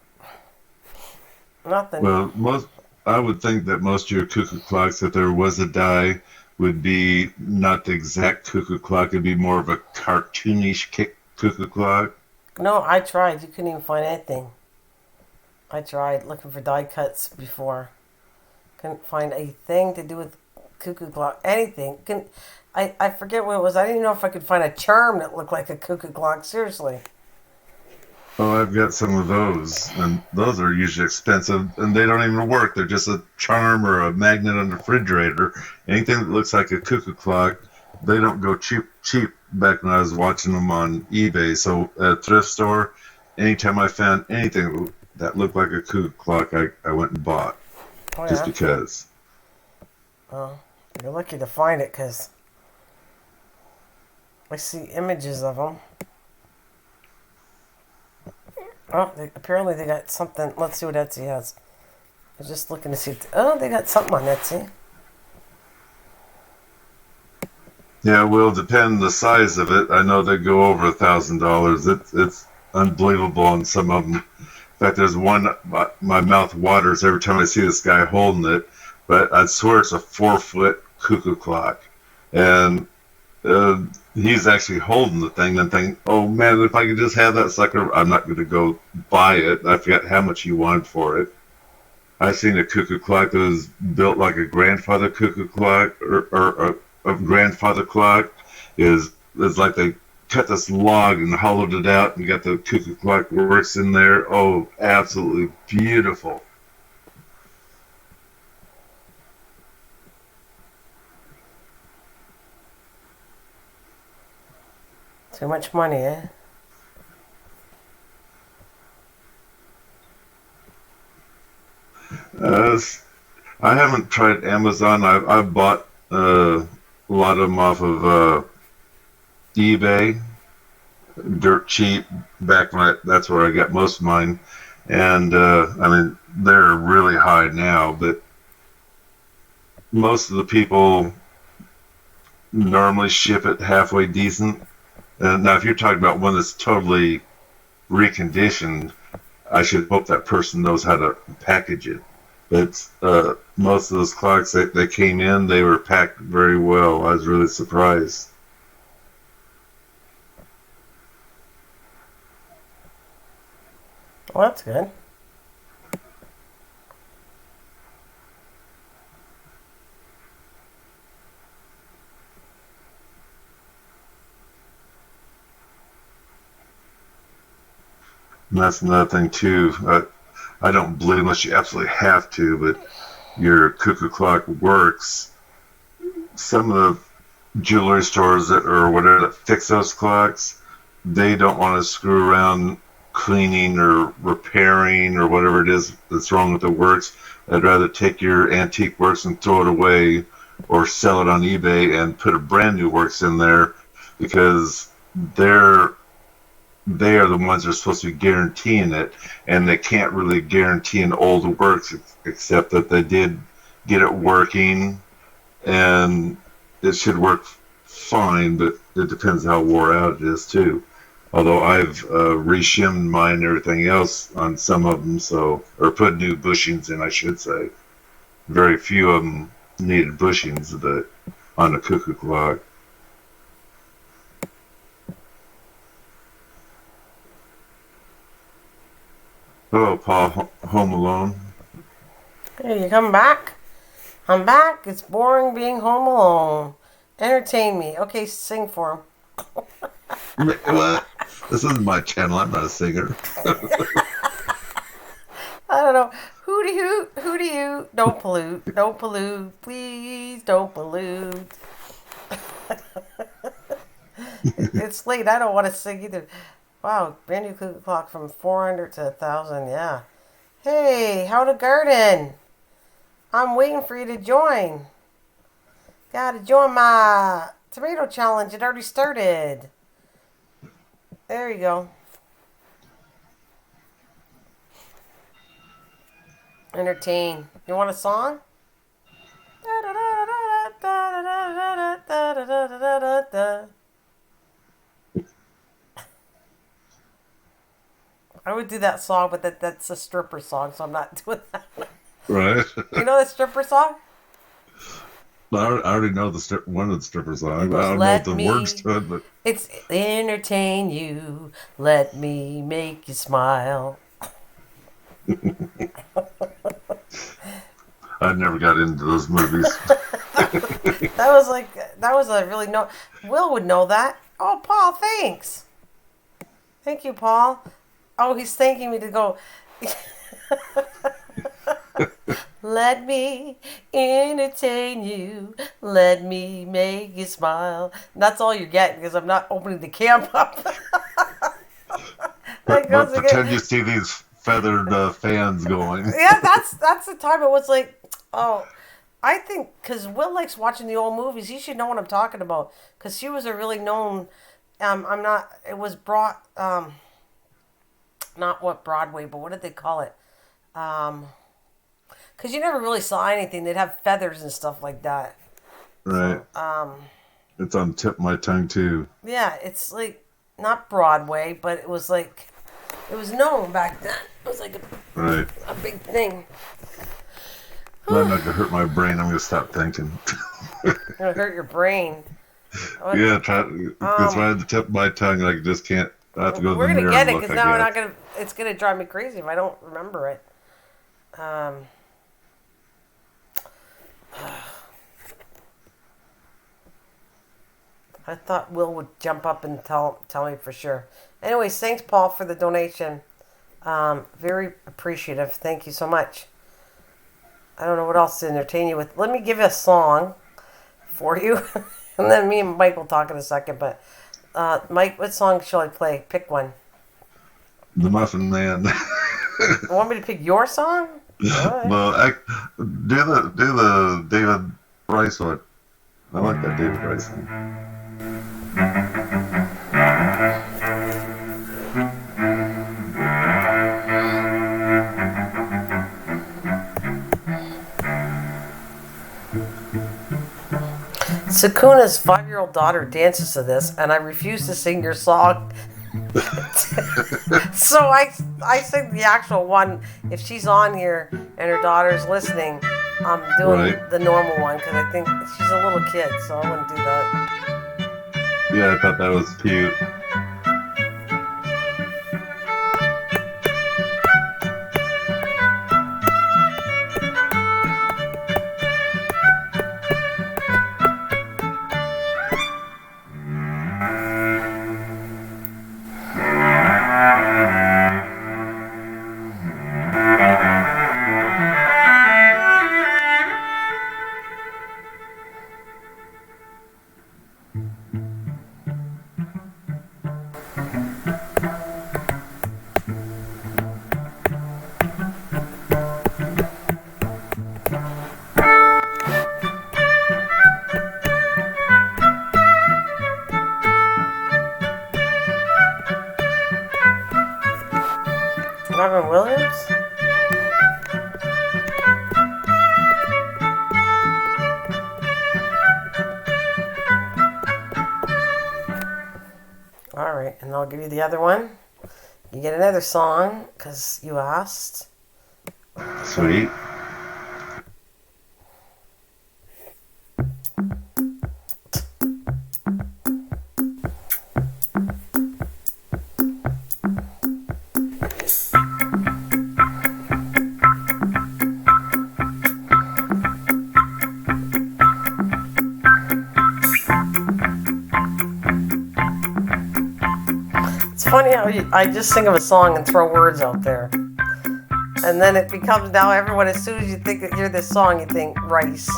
nothing. Well, I would think that most of your cuckoo clocks, if there was a die, would be not the exact cuckoo clock. It'd be more of a cartoonish cuckoo clock. No, I tried. You couldn't even find anything. I tried looking for die cuts before. Couldn't find a thing to do with cuckoo clock. Anything. Couldn't, I forget what it was. I didn't even know if I could find a charm that looked like a cuckoo clock. Seriously. Oh, I've got some of those, and those are usually expensive, and they don't even work. They're just a charm or a magnet on the refrigerator. Anything that looks like a cuckoo clock, they don't go cheap. Back when I was watching them on eBay, so at a thrift store, anytime I found anything that looked like a cuckoo clock, I went and bought Oh, just yeah. because. Oh, you're lucky to find it because I see images of them. Oh, apparently they got something. Let's see what Etsy has. I was just looking to see. Oh, they got something on Etsy. Yeah, well, depend the size of it. I know they go over $1,000. It's unbelievable on some of them. In fact, there's one my mouth waters every time I see this guy holding it. But I swear it's a 4 foot cuckoo clock, and uh, he's actually holding the thing. And think, oh man, if I could just have that sucker, I'm not going to go buy it. I forgot how much he wanted for it. I seen a cuckoo clock that was built like a grandfather cuckoo clock, or a grandfather clock. Is like they cut this log and hollowed it out and got the cuckoo clock works in there. Oh, absolutely beautiful. Too much money, eh? Uh, I haven't tried Amazon. I've bought a lot of them off of eBay, dirt cheap. Back when that's where I got most of mine, and I mean they're really high now, but most of the people normally ship it halfway decent. Now, if you're talking about one that's totally reconditioned, I should hope that person knows how to package it. But most of those clocks they came in, they were packed very well. I was really surprised. Well, that's good. And that's another thing too. I don't believe unless you absolutely have to, but your cuckoo clock works. Some of the jewelry stores that or whatever that fix those clocks, they don't want to screw around cleaning or repairing or whatever it is that's wrong with the works. I'd rather take your antique works and throw it away or sell it on eBay and put a brand new works in there because they're they are the ones that are supposed to be guaranteeing it, and they can't really guarantee an old works except that they did get it working, and it should work fine, but it depends how wore out it is too. Although I've reshimmed mine and everything else on some of them, so or put new bushings in, I should say. Very few of them needed bushings on a cuckoo clock. Hello, Paul. Home alone. Hey, you come back? I'm back. It's boring being home alone. Entertain me. Okay, sing for him. What? This isn't my channel. I'm not a singer. I don't know. Hooty hoot, hooty hoot. Don't pollute. Don't pollute. Please don't pollute. It's late. I don't want to sing either. Wow, brand new cuckoo clock from 400 to 1,000. Yeah. Hey, how to garden? I'm waiting for you to join. Gotta join my tomato challenge. It already started. There you go. Entertain. You want a song? I would do that song, but that's a stripper song, so I'm not doing that. Right. You know that stripper song? I already know one of the stripper songs. It I goes, don't know what let the words me, to it, but it's entertain you, let me make you smile. I never got into those movies. That was a really no. Will would know that. Oh, Paul, thanks. Thank you, Paul. Oh, he's thanking me to go. Let me entertain you. Let me make you smile. And that's all you're getting because I'm not opening the camp up. That goes again. Pretend you see these feathered fans going. Yeah, that's the time it was like, oh, I think because Will likes watching the old movies, he should know what I'm talking about because she was a really known. I'm not. It was brought. Not what Broadway, but what did they call it? Because you never really saw anything. They'd have feathers and stuff like that. Right. It's on tip of my tongue too. Yeah, it's like not Broadway, but it was like it was known back then. It was like a big thing. I'm not gonna hurt my brain. I'm gonna stop thinking. It'll hurt your brain. Yeah, it's right at the tip of my tongue. I just can't. I have to go to We're the gonna mirror get and it look. because now we're not gonna. It's gonna drive me crazy if I don't remember it. I thought Will would jump up and tell me for sure. Anyways, thanks Paul for the donation. Very appreciative. Thank you so much. I don't know what else to entertain you with. Let me give you a song for you, and then me and Mike will talk in a second. But Mike, what song shall I play? Pick one. The Muffin Man. You want me to pick your song? All right. No, do the David Rice one. I like that David Rice one. Sakuna's 5-year-old daughter dances to this, and I refuse to sing your song. So I sing the actual one. If she's on here and her daughter's listening, I'm doing the normal one because I think she's a little kid, so I wouldn't do that. Yeah, I thought that was cute. Robin Williams? Alright, and I'll give you the other one. You get another song, because you asked. Sweet. It's funny how I just sing of a song and throw words out there. And then it becomes now everyone, as soon as you think that hear this song, you think rice.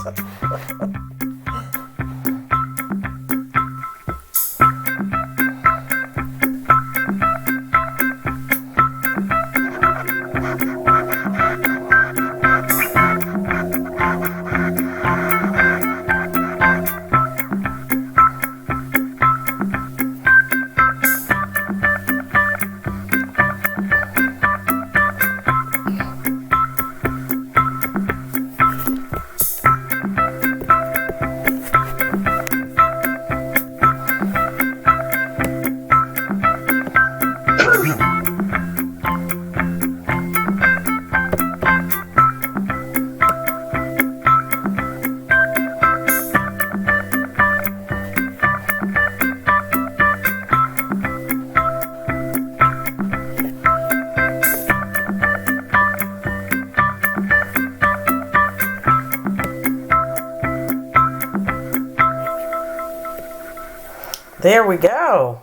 There we go.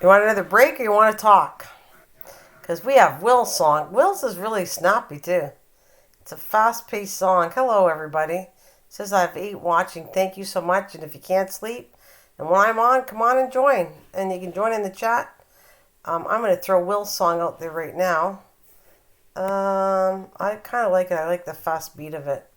You want another break or you want to talk? Because we have Will's song. Will's is really snappy too. It's a fast-paced song. Hello, everybody. It says I have 8 watching. Thank you so much. And if you can't sleep, and when I'm on, come on and join. And you can join in the chat. I'm going to throw Will's song out there right now. I kind of like it. I like the fast beat of it.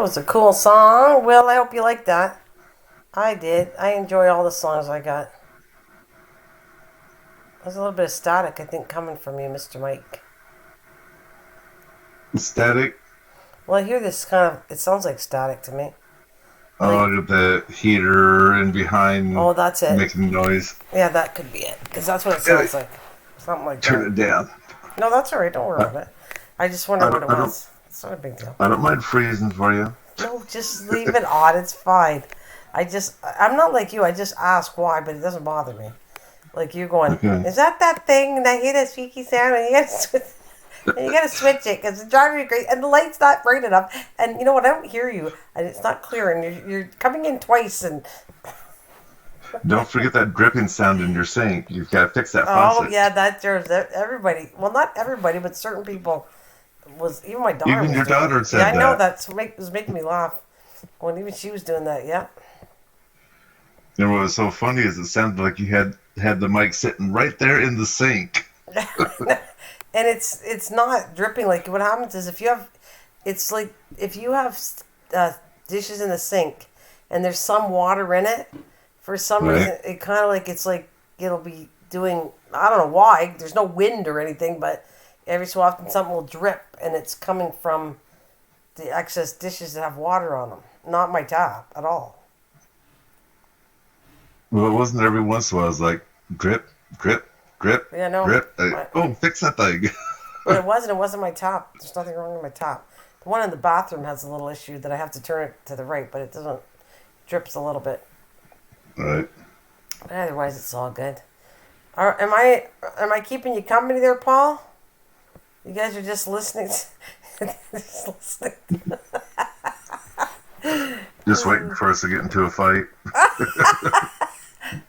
was a cool song. Will, I hope you liked that. I did. I enjoy all the songs I got. There's a little bit of static, I think, coming from you, Mr. Mike. Static. Well, I hear this kind of. It sounds like static to me. Like, Oh, the heater in behind oh, that's it. making noise. Yeah, that could be it. Because that's what it sounds like. Something like Turn that. it down. No, that's all right. Don't worry about it. I just wondered what it was. It's not a big deal. I don't mind freezing for you. No, just leave it on. It's fine. I'm not like you. I just ask why, but it doesn't bother me. Like you going, Okay. is that thing? And I hear that squeaky sound, and you gotta switch it because it's driving me crazy, and the light's not bright enough. And you know what? I don't hear you, and it's not clear, and you're coming in twice, and Don't forget that dripping sound in your sink. You've got to fix that oh faucet. yeah, that there's everybody. Well, not everybody, but certain people was even my daughter. Even was your doing daughter it. said Yeah, I know that. was making me laugh when even she was doing that. Yeah. And what was so funny is it sounded like you had the mic sitting right there in the sink. And it's not dripping. Like what happens is if you have, it's like if you have dishes in the sink and there's some water in it, for some Right. reason it kind of like it's like it'll be doing. I don't know why. There's no wind or anything, but every so often something will drip, and it's coming from the excess dishes that have water on them. Not my tap at all. Well, it wasn't every once in a while. It was like drip, drip, drip, Yeah, no. drip. Oh, fix that thing. But it wasn't. It wasn't my top. There's nothing wrong with my top. The one in the bathroom has a little issue that I have to turn it to the right, but it doesn't. Drips a little bit. Right. But otherwise, it's all good. Am I keeping you company there, Paul? You guys are just listening. Just listening. Just waiting for us to get into a fight.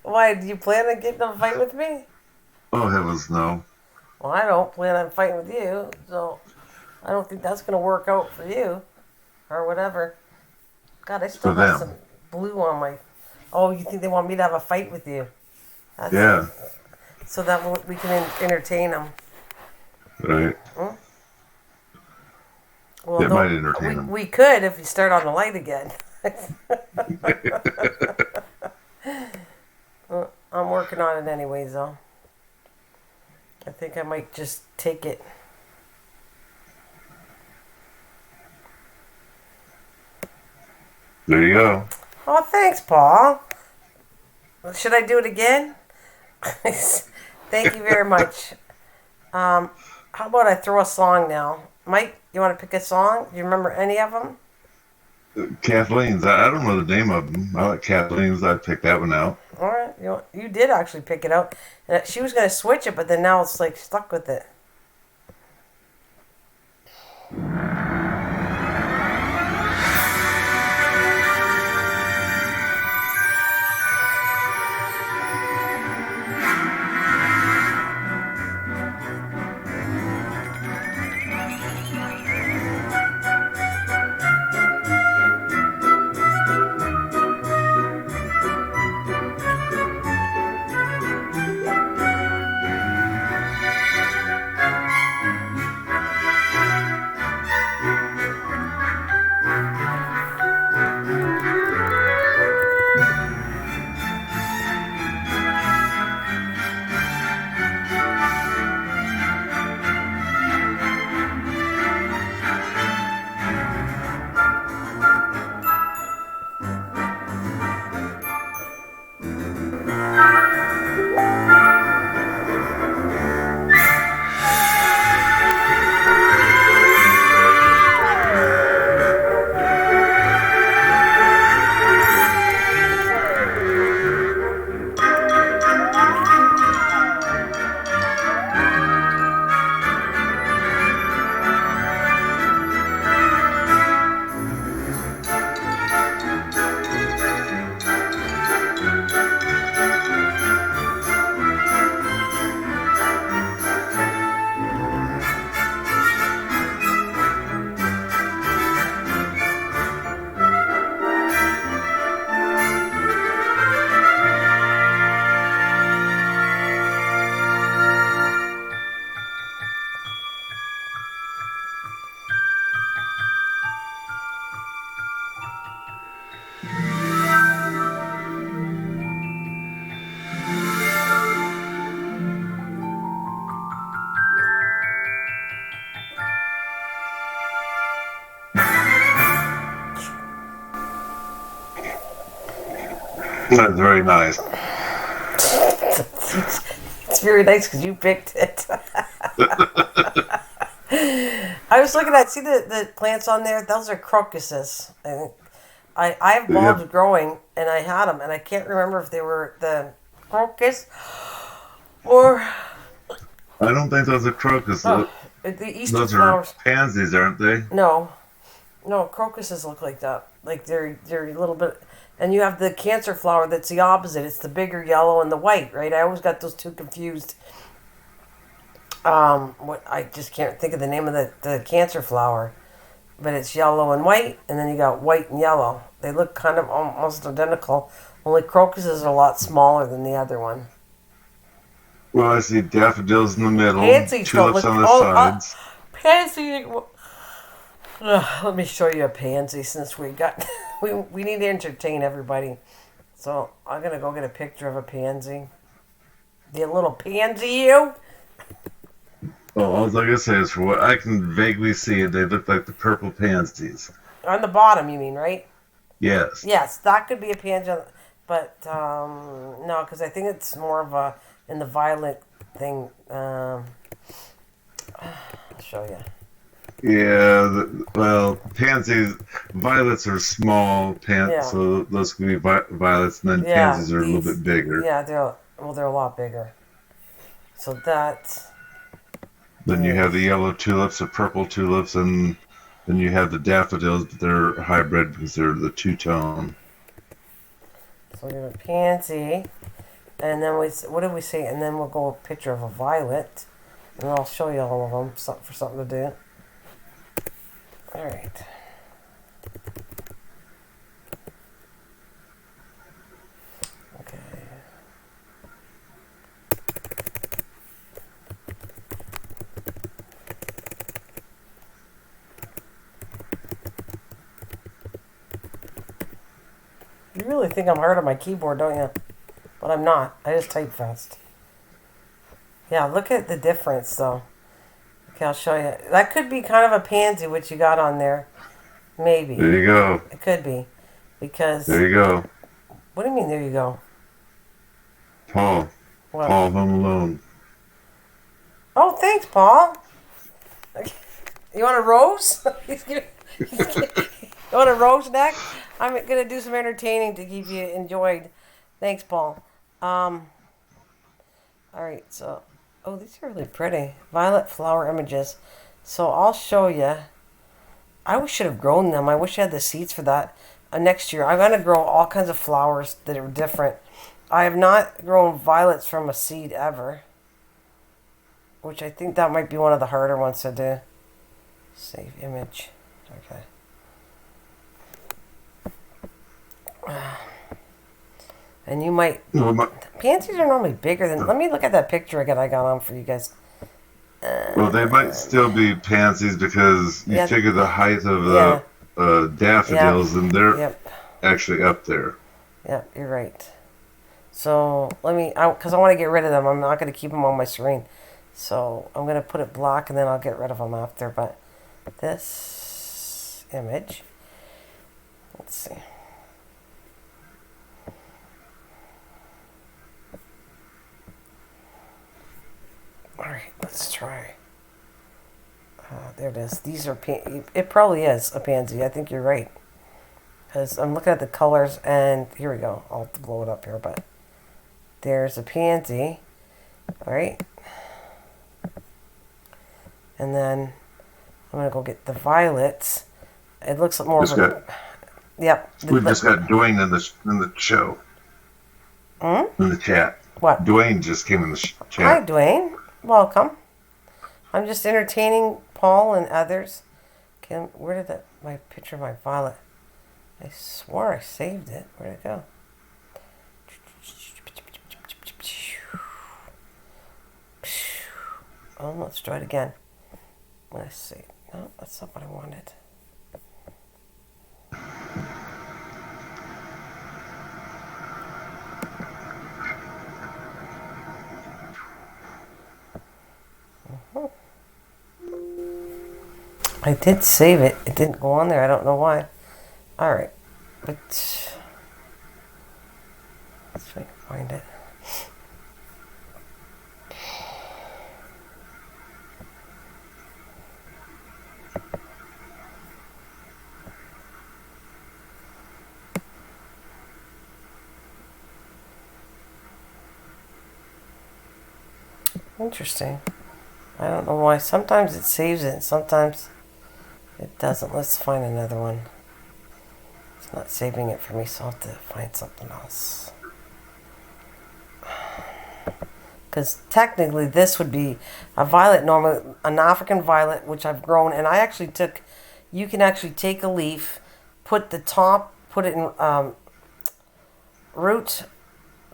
Why? Do you plan on getting in a fight with me? Oh, heavens no. Well, I don't plan on fighting with you, so I don't think that's going to work out for you, or whatever. God, I still For have them. some blue on my. Oh, you think they want me to have a fight with you? That's Yeah. So that we can entertain them. Right. Well, It might entertain them. we could if you start on the light again. I'm working on it anyways, though. I think I might just take it. There you go. Oh, thanks, Paul. Should I do it again? Thank you very much. How about I throw a song now? Mike, you want to pick a song? Do you remember any of them? Kathleen's. I don't know the name of them. I like Kathleen's. I'd pick that one out. All right, you did actually pick it out. She was going to switch it, but then now it's like stuck with it. That's very nice. It's very nice because you picked it. I was looking at, see the plants on there? Those are crocuses. And I have bulbs Yep. growing, and I had them, and I can't remember if they were the crocus or I don't think those are crocus. the Easter Those are flowers. pansies, aren't they? No, no, crocuses look like that. Like they're a little bit. And you have the cancer flower that's the opposite. It's the bigger yellow and the white, right? I always got those two confused. What I just can't think of the name of the cancer flower, but it's yellow and white, and then you got white and yellow. They look kind of almost identical. Only crocuses are a lot smaller than the other one. Well, I see daffodils in the middle, Pansies don't tulips look. on the Oh, sides. pansy. Let me show you a pansy since we got. We need to entertain everybody. So I'm gonna go get a picture of a pansy. You little pansy, you. Well, all I can say is, for what I can vaguely see, they look like the purple pansies. On the bottom, you mean, right? Yes. Yes, that could be a pansy, but no, because I think it's more of a in the violet thing. I'll show you. Yeah, well, pansies, violets are small, Yeah, so those could be violets, and then yeah. pansies are a little bit bigger. Yeah, they're a lot bigger. So that Then you have is. the yellow tulips, the purple tulips, and then you have the daffodils, but they're hybrid because they're the two-tone. So we have a pansy, and then what did we say? And then we'll go a picture of a violet, and I'll show you all of them for something to do. All right. Okay. You really think I'm hard on my keyboard, don't you? But I'm not. I just type fast. Yeah, look at the difference, though. Okay, I'll show you. That could be kind of a pansy, what you got on there. Maybe. There you go. It could be. Because, There you go. what do you mean, there you go? Paul. What? Paul Home Alone. Oh, thanks, Paul. You want a rose? You want a rose neck? I'm going to do some entertaining to keep you enjoyed. Thanks, Paul. All right, so, oh, these are really pretty. Violet flower images. So I'll show you. I should have grown them. I wish I had the seeds for that. Next year, I'm going to grow all kinds of flowers that are different. I have not grown violets from a seed ever, which I think that might be one of the harder ones to do. Save image. Okay. And you might. Pansies are normally bigger than. Let me look at that picture again I got on for you guys. Well, they might still be pansies because you Yeah. figure the height of Yeah. the daffodils, and they're Yep. actually up there. Yep. You're right. So let me, because I want to get rid of them. I'm not going to keep them on my screen. So I'm going to put it black, and then I'll get rid of them after. But this image. Let's see. Alright, let's try. There it is. These are it probably is a pansy. I think you're right. Because I'm looking at the colors, and here we go. I'll have to blow it up here, but there's a pansy. Alright. And then I'm going to go get the violets. It looks more Just of a... Yep. We just got Dwayne in the show, in the chat. What? Dwayne just came in the Hi, chat. Dwayne. Welcome. I'm just entertaining Paul and others. Where did my picture of my violet? I swore I saved it. Where'd it go? Oh, let's try it again. Let's see. No, that's not what I wanted. I did save it. It didn't go on there. I don't know why. Alright. But Let's see if I can find it. Interesting. I don't know why. Sometimes it saves it, and sometimes it doesn't. Let's find another one. It's not saving it for me, so I'll have to find something else. Because technically this would be a violet, normally an African violet, which I've grown, and I actually took, you can actually take a leaf, put the top, put it in root,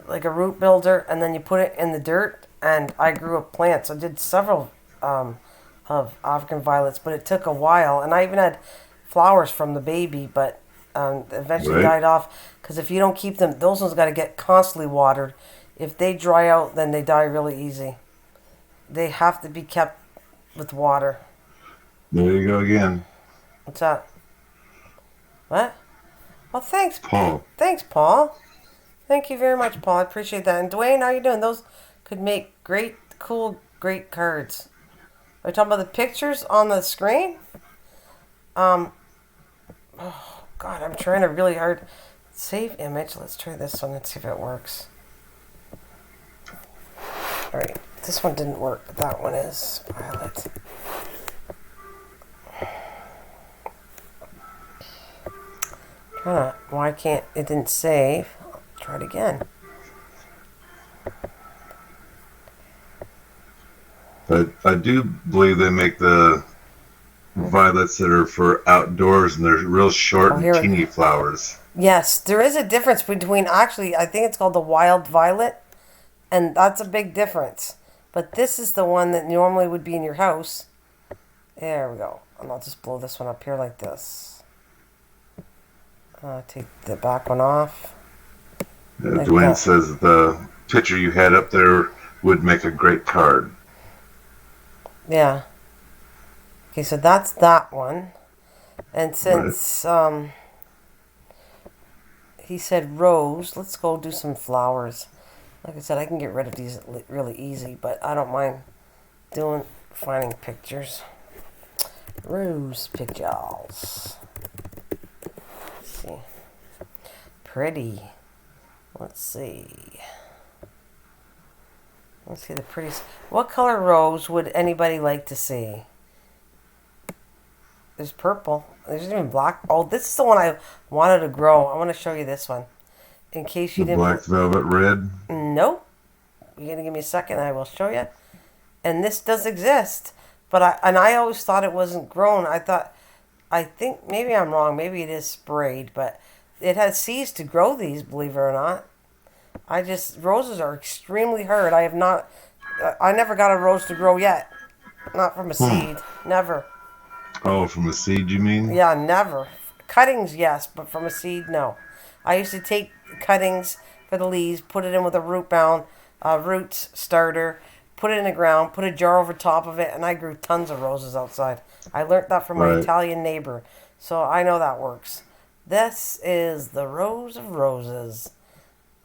like a root builder, and then you put it in the dirt, and I grew a plant. So I did several of African violets, but it took a while, and I even had flowers from the baby, but eventually died off, because if you don't keep them, those ones got to get constantly watered. If they dry out, then they die really easy. They have to be kept with water. There you go again. What's that? What? Well, thanks, Paul. Thanks, Paul. Thank you very much, Paul. I appreciate that. And Dwayne, how you doing? Those could make great, cool, great cards. Are you talking about the pictures on the screen? Oh, God, I'm trying to really hard. Save image. Let's try this one and see if it works. Alright, this one didn't work, but that one is violet. Why can't it didn't save? I'll try it again. I do believe they make the violets that are for outdoors, and they're real short and teeny flowers. Yes, there is a difference between, actually, I think it's called the wild violet, and that's a big difference. But this is the one that normally would be in your house. There we go. And I'll just blow this one up here like this. Take the back one off. Like Dwayne that. says the picture you had up there would make a great card. Yeah. Okay, so that's that one. And since he said rose, let's go do some flowers. Like I said, I can get rid of these really easy, but I don't mind finding pictures. Rose pictures. Let's see. Pretty. Let's see. Let's see the prettiest. What color rose would anybody like to see? There's purple. There's even black. Oh, this is the one I wanted to grow. I want to show you this one. In case you didn't. Black velvet red? Nope. You're going to give me a second and I will show you. And this does exist. But I always thought it wasn't grown. I think, maybe I'm wrong. Maybe it is sprayed. But it has seeds to grow these, believe it or not. Roses are extremely hard. I never got a rose to grow yet. Not from a seed. Never. Oh, from a seed, you mean? Yeah, never. Cuttings, yes, but from a seed, no. I used to take cuttings for the leaves, put it in with a root starter, put it in the ground, put a jar over top of it, and I grew tons of roses outside. I learned that from my Italian neighbor, so I know that works. This is the Rose of Roses.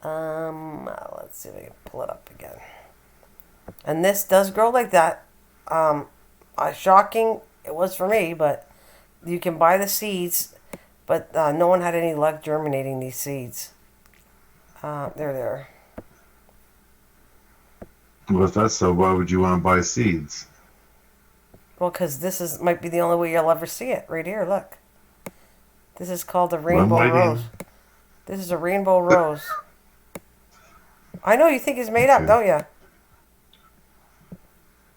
Let's see if I can pull it up again. And this does grow like that. Shocking it was for me, but you can buy the seeds, but no one had any luck germinating these seeds. There they are. Well, if that's so, why would you want to buy seeds? Well, because might be the only way you'll ever see it. Right here, look. This is called a rainbow rose. This is a rainbow rose. I know you think it's made up, don't you?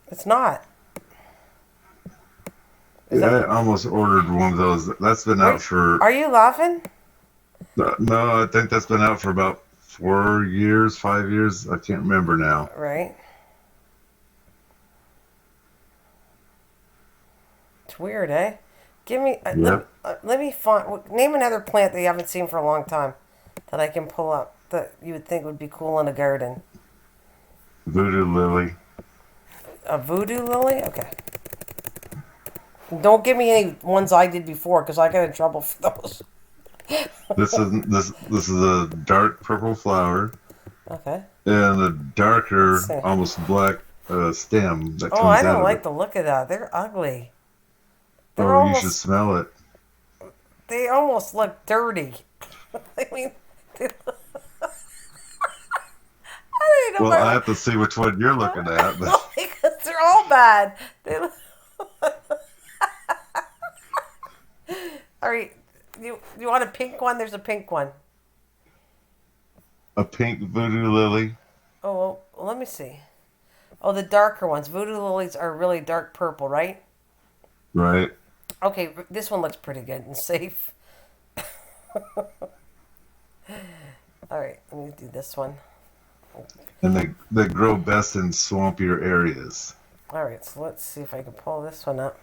It's not. I almost ordered one of those. That's been out for... Are you laughing? No, I think that's been out for about 4 years, 5 years. I can't remember now. Right. It's weird, eh? Give me... let me find... Name another plant that you haven't seen for a long time that I can pull up that you would think would be cool in a garden. Voodoo lily. A voodoo lily? Okay. Don't give me any ones I did before, because I got in trouble for those. This is a dark purple flower. Okay. and a Let's darker, see. almost black stem that Oh, I comes out don't of like it. the look of that. They're ugly. They're Oh, you should almost. smell it. They almost look dirty. I mean, they, I don't Well, I know have to see which one you're looking at, but because they're all bad. They, all right, you want a pink one? There's a pink one. a pink voodoo lily. Oh, well, let me see. Oh, the darker ones. Voodoo lilies are really dark purple, right? Right. Okay, this one looks pretty good and safe. All right, let me do this one. And they grow best in swampier areas. All right, so let's see if I can pull this one up.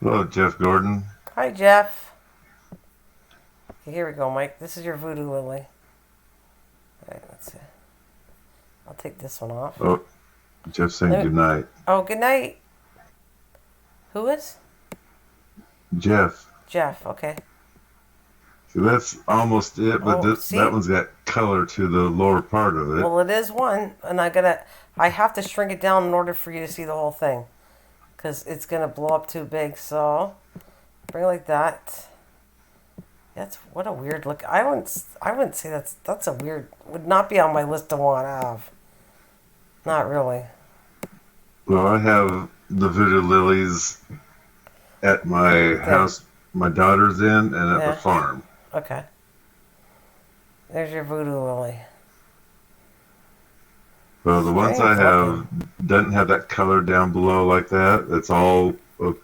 Hello, Jeff Gordon. Hi, Jeff. Okay, here we go, Mike. This is your voodoo lily. All right, let's see. I'll take this one off. Oh, Jeff saying Let me, good night. oh, good night. Who is? Jeff. Jeff. Okay. See, that's almost it, but Oh, that see? one's got color to the lower part of it. Well, it is one, and I have to shrink it down in order for you to see the whole thing, because it's gonna blow up too big. So, bring it like that. That's what a weird look. I wouldn't say that's a weird. Would not be on my list to want to have. Not really. Well, I have the voodoo lilies at my There. house, my daughter's in, and at the Yeah. farm. Okay. There's your voodoo lily. Well, the ones I Strange have looking. doesn't have that color down below like that. It's all a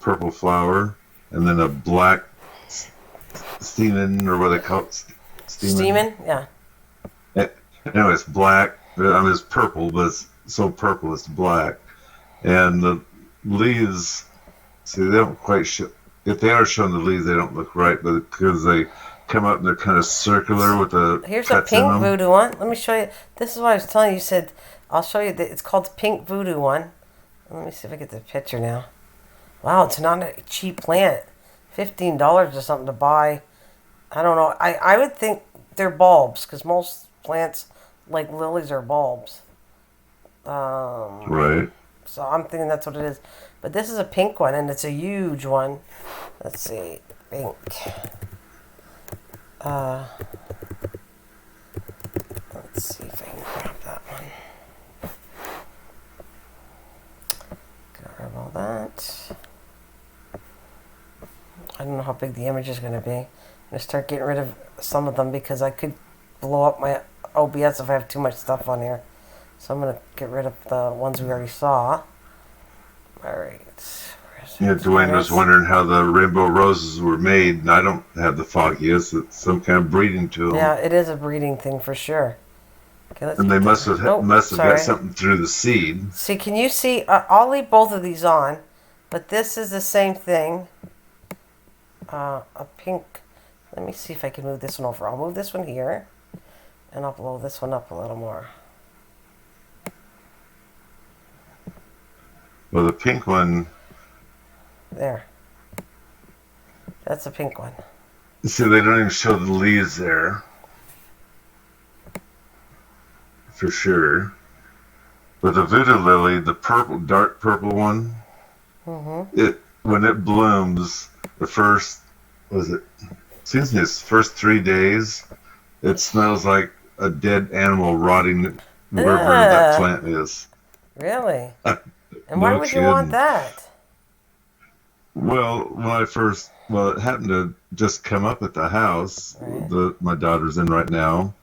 purple flower, and then a black steaming, or what they call it, steaming. Steaming? Yeah. Anyway, it's black. I mean, it's purple, but it's so purple it's black. And the leaves, see, they don't quite show. If they are showing the leaves, they don't look right, but because they come up and they're kind of circular with the Here's a cuts in pink them. voodoo one. Let me show you. This is what I was telling you. You said, I'll show you. It's called the pink voodoo one. Let me see if I get the picture now. Wow, it's not a cheap plant. $15 or something to buy. I don't know. I would think they're bulbs because most plants like lilies are bulbs. Um, Right. so I'm thinking that's what it is. But this is a pink one and it's a huge one. Let's see. Pink. Uh, let's see if I can grab that one. Grab all that. I don't know how big the image is going to be. I'm going to start getting rid of some of them because I could blow up my OBS if I have too much stuff on here. So I'm going to get rid of the ones we already saw. Alright. Yeah, Dwayne was wondering how the rainbow roses were made, and I don't have the foggiest. It's some kind of breeding tool. Yeah, it is a breeding thing for sure. Okay, let's And they get must that. have Oh, must have got sorry. something through the seed. See, can you see? I'll leave both of these on, but this is the same thing. A pink. Let me see if I can move this one over. I'll move this one here, and I'll blow this one up a little more. Well, the pink one, There. That's a pink one. see, they don't even show the leaves there. For sure. But the voodoo lily, the purple, dark purple one, it when it blooms, the first, was it, excuse me, its first 3 days, it smells like a dead animal rotting wherever that Ugh, plant is. really? And why No would you want kidding. that? Well, it happened to just come up at the house Right. my daughter's in right now,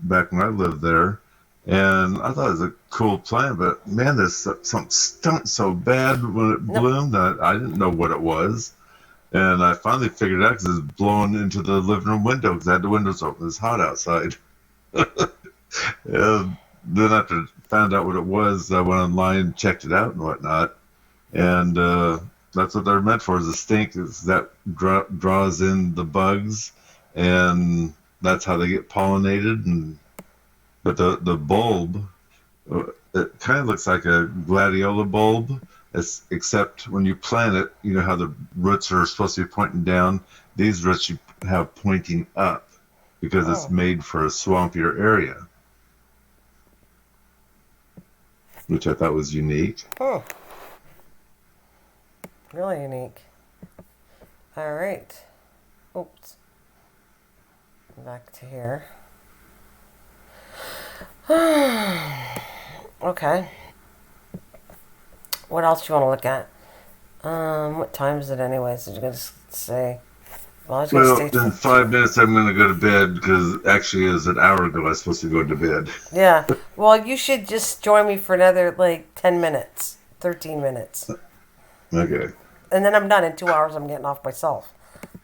back when I lived there. And I thought it was a cool plant, but man, this something stunk so bad when it No. bloomed that I didn't know what it was. And I finally figured it out because it's blowing into the living room window because I had the windows open. It's hot outside. And then after I found out what it was, I went online, checked it out and whatnot. And that's what they're meant for, is the stink. Is that draws in the bugs, and that's how they get pollinated. And but the bulb, it kind of looks like a gladiola bulb, except when you plant it, you know how the roots are supposed to be pointing down. These roots you have pointing up because it's Oh. made for a swampier area, which I thought was unique. Hmm. Really unique. All right. Oops. Back to here. Okay. What else do you want to look at? What time is it anyways? Did you gonna say? Well, I was gonna Well, stay in till. 5 minutes I'm going to go to bed because actually, it was an hour ago I was supposed to go to bed. Yeah. Well, you should just join me for another like 10 minutes, 13 minutes, Okay. and then I'm done. In 2 hours, I'm getting off myself.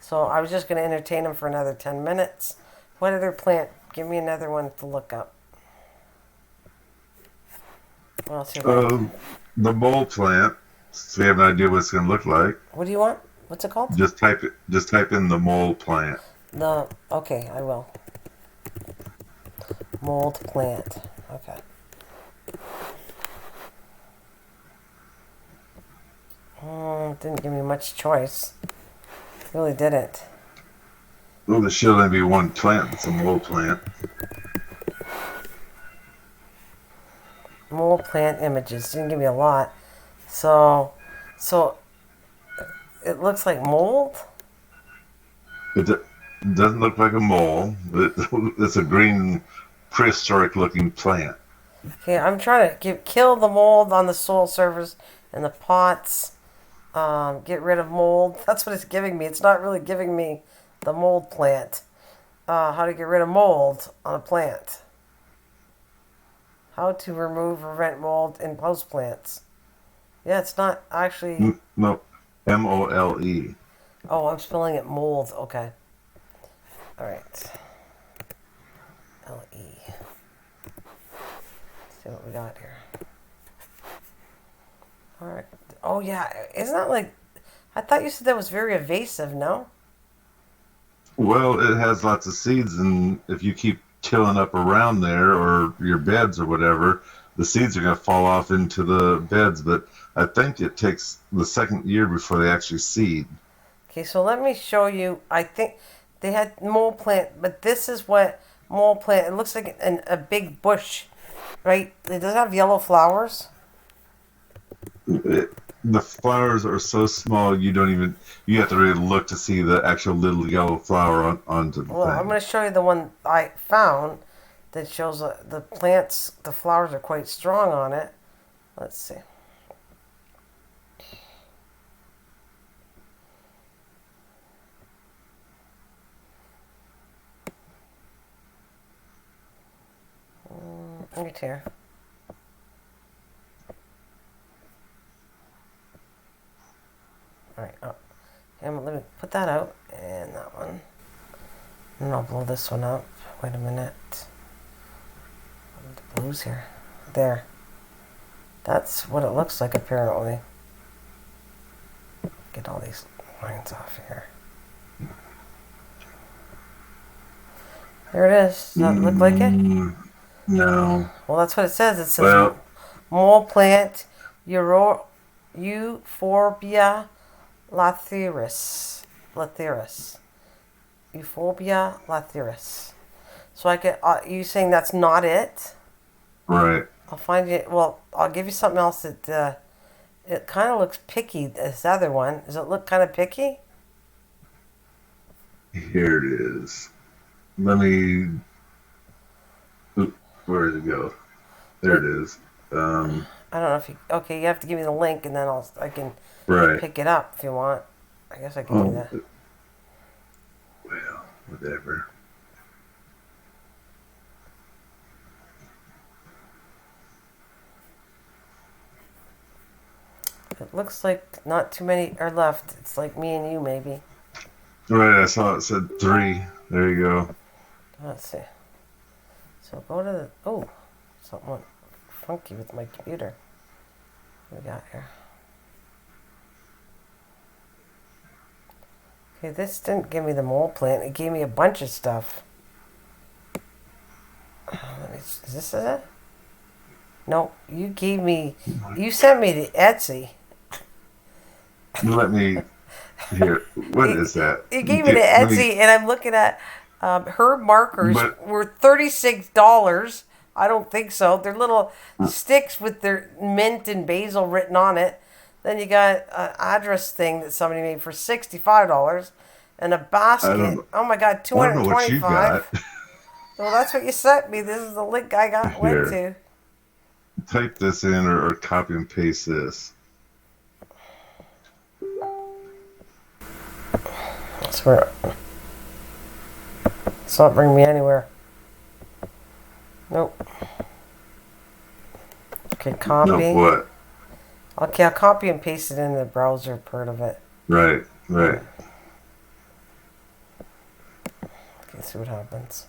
So I was just gonna entertain him for another 10 minutes. What other plant? Give me another one to look up. What else you like? The mole plant. So we have an idea what it's going to look like. What do you want? What's it called? Just type it. Just type in the mole plant. The okay, I will. Mold plant. Okay. Didn't give me much choice. Really didn't. Well, there should only be one plant. It's a mole plant. Mold plant images. Didn't give me a lot. So it looks like mold. It doesn't look like a mole. It's a green, prehistoric-looking plant. Okay, I'm trying to kill the mold on the soil surface and the pots. Get rid of mold. That's what it's giving me. It's not really giving me the mold plant. How to get rid of mold on a plant. How to remove or prevent mold in house plants. Yeah, it's not actually. No, MOLE. Oh, I'm spelling it mold. Okay. All right. LE. Let's see what we got here. All right. Oh yeah, isn't that like? I thought you said that was very evasive. No. Well, it has lots of seeds, and if you keep tilling up around there or your beds or whatever, the seeds are going to fall off into the beds. But I think it takes the second year before they actually seed. Okay, so let me show you. I think they had mole plant, but this is what mole plant. It looks like a big bush, right? It does have yellow flowers. The flowers are so small you don't even you have to really look to see the actual little yellow flower onto the Well, I'm thing. going to show you the one I found that shows the plants. The flowers are quite strong on it. Let's see. Right here. All right. Oh. Okay, let me put that out and that one. And I'll blow this one up. Wait a minute. The blues here. There. That's what it looks like apparently. Get all these lines off here. There it is. Does that look like it? No. Well, that's what it says. It says Well, mole plant Euphorbia lathyrus. Euphorbia lathyrus. So I could. You saying that's not it? right. I'll find you. Well, I'll give you something else that it kind of looks picky. This other one. Does it look kind of picky? Here it is. Let me. Oop, where did it go? There it is. I don't know if you. Okay, you have to give me the link, and then I can Right. pick it up if you want. I guess I can do Oh, that. well, whatever. It looks like not too many are left. It's like me and you, maybe. Right, I saw it said 3. There you go. Let's see. So go to the. Oh, something went funky with my computer. What we got here? Okay, this didn't give me the mole plant. It gave me a bunch of stuff. Is this it? No, you gave me. You sent me to Etsy. Let me hear. What He, is that? he gave me the Let me. Etsy, and I'm looking at her markers But were $36. I don't think so. They're little sticks with their mint and basil written on it. Then you got an address thing that somebody made for $65, and a I don't. basket. Oh my God, I don't know what you got 225. Well, that's what you sent me. This is the link I got went here. to. Type this in or copy and paste this. I swear, it's not bringing me anywhere. Nope. Okay, No, copy. what? Okay, I'll copy and paste it in the browser part of it. Right, right. Okay, see what happens.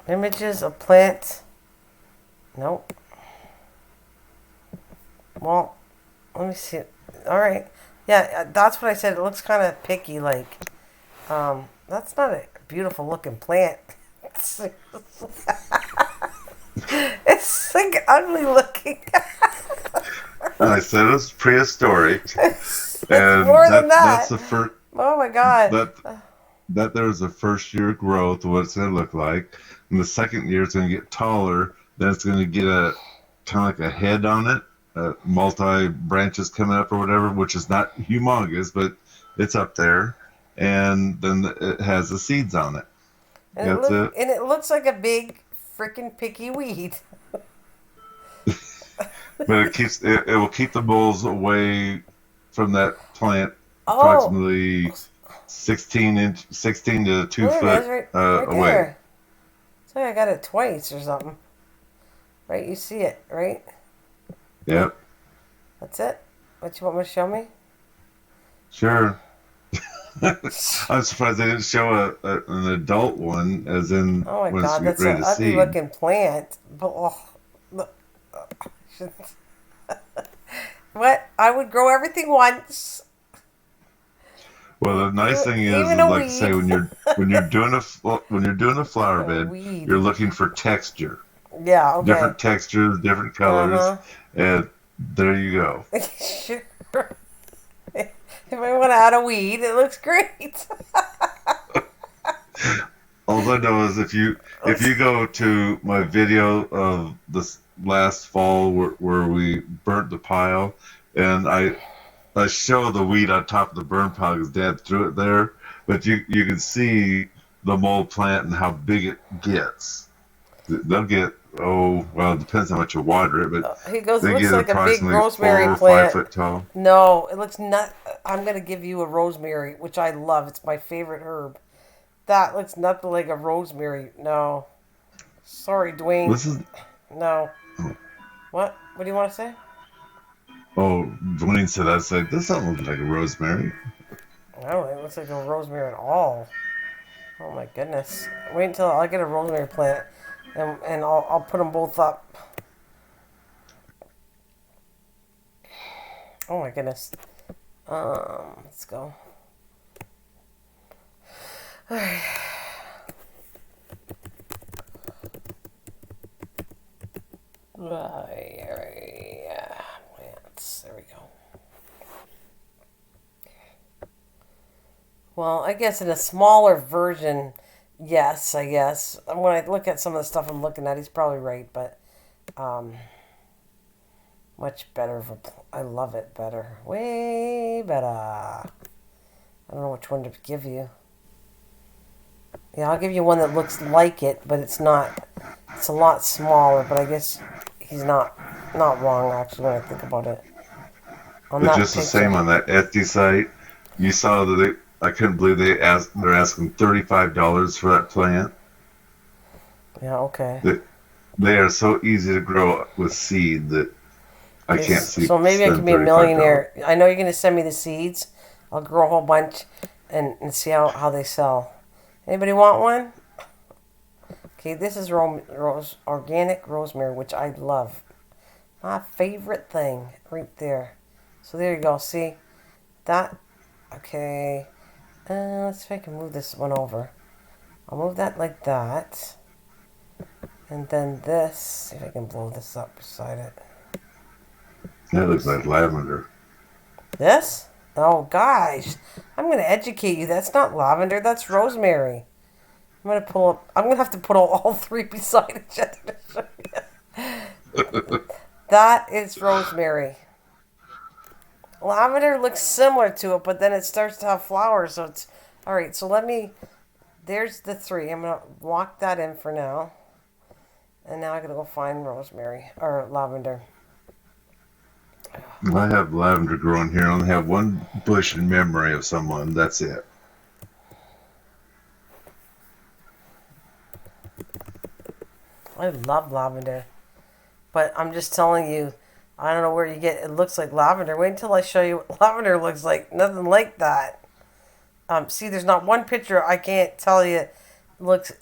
Images of plant. Nope. Well, let me see. All right. Yeah, that's what I said. It looks kind of picky. Like, that's not a beautiful looking plant. It's like ugly looking. I said it's prehistoric, It's and more than that's that. the first Oh my God. that that there's a first year growth of what it's gonna look like. And the second year it's gonna get taller. Then it's gonna get a kind of like a head on it, multi branches coming up or whatever, which is not humongous, but it's up there. And then it has the seeds on it. That's it. And it looks like a big freaking picky weed. But it will keep the bulls away from that plant Oh, approximately 16 to two there it is, foot right away. there. So I got it twice or something. Right, you see it, right? Yep, That's it. What you want me to show me? sure. I'm surprised they didn't show an adult one, as in Oh my when it's God, that's ready an to ugly seed. looking plant. But, oh, look. What? I would grow everything once, Well, the nice thing even is a like I say, weed. when you're doing a flower A bed, you're weed. looking for texture, Yeah. Okay. different textures, different Uh colors, huh. and there you go. Sure. If I want to add a weed, it looks great. All I know is if you go to my video of this last fall where we burnt the pile, and I show the weed on top of the burn pile because Dad threw it there, but you can see the mold plant and how big it gets. They'll get, oh well, it depends how much you water it, but He goes, it they looks get like a big approximately rosemary 4 or 5 plant. foot tall. No, it looks not. I'm gonna give you a rosemary, which I love. It's my favorite herb. That looks nothing like a rosemary. No, sorry, Dwayne. This is No. oh, What? What do you want to say? oh Dwayne said I said this doesn't look like a rosemary. I don't think it looks like a rosemary at all. Oh my goodness. Wait until I get a rosemary plant, and I'll put them both up. Oh my goodness. Let's go. Yeah, plants. There we go. Well, I guess in a smaller version, yes, I guess. When I look at some of the stuff I'm looking at, he's probably right, but um, much better of a. I love it better. Way better. I don't know which one to give you. Yeah, I'll give you one that looks like it, but it's not. It's a lot smaller, but I guess he's not wrong actually when I think about it. On But that just the same picture. on that Etsy site, you saw that I couldn't believe they're asking $35 for that plant. Yeah, okay. They, they are so easy to grow with seed that I Okay, can't so maybe I can spend be a $35. millionaire. I know you're gonna send me the seeds. I'll grow a whole bunch and see how they sell. Anybody want one? Okay, this is organic rosemary, which I love. My favorite thing right there. So there you go. See that? Okay. Let's see if I can move this one over. I'll move that like that. And then this. See if I can blow this up beside it. That looks like lavender. This? Oh gosh, I'm gonna educate you. That's not lavender. That's rosemary. I'm gonna pull up. I'm gonna have to put all three beside each other. That is rosemary. Lavender looks similar to it, but then it starts to have flowers. So it's all right. So let me. There's the three. I'm gonna lock that in for now. And now I gotta go find rosemary or lavender. I have lavender growing here. I only have one bush in memory of someone. That's it. I love lavender, but I'm just telling you, I don't know where you get. It looks like lavender. Wait until I show you what lavender looks like. Nothing like that. See, there's not one picture I can't tell you looks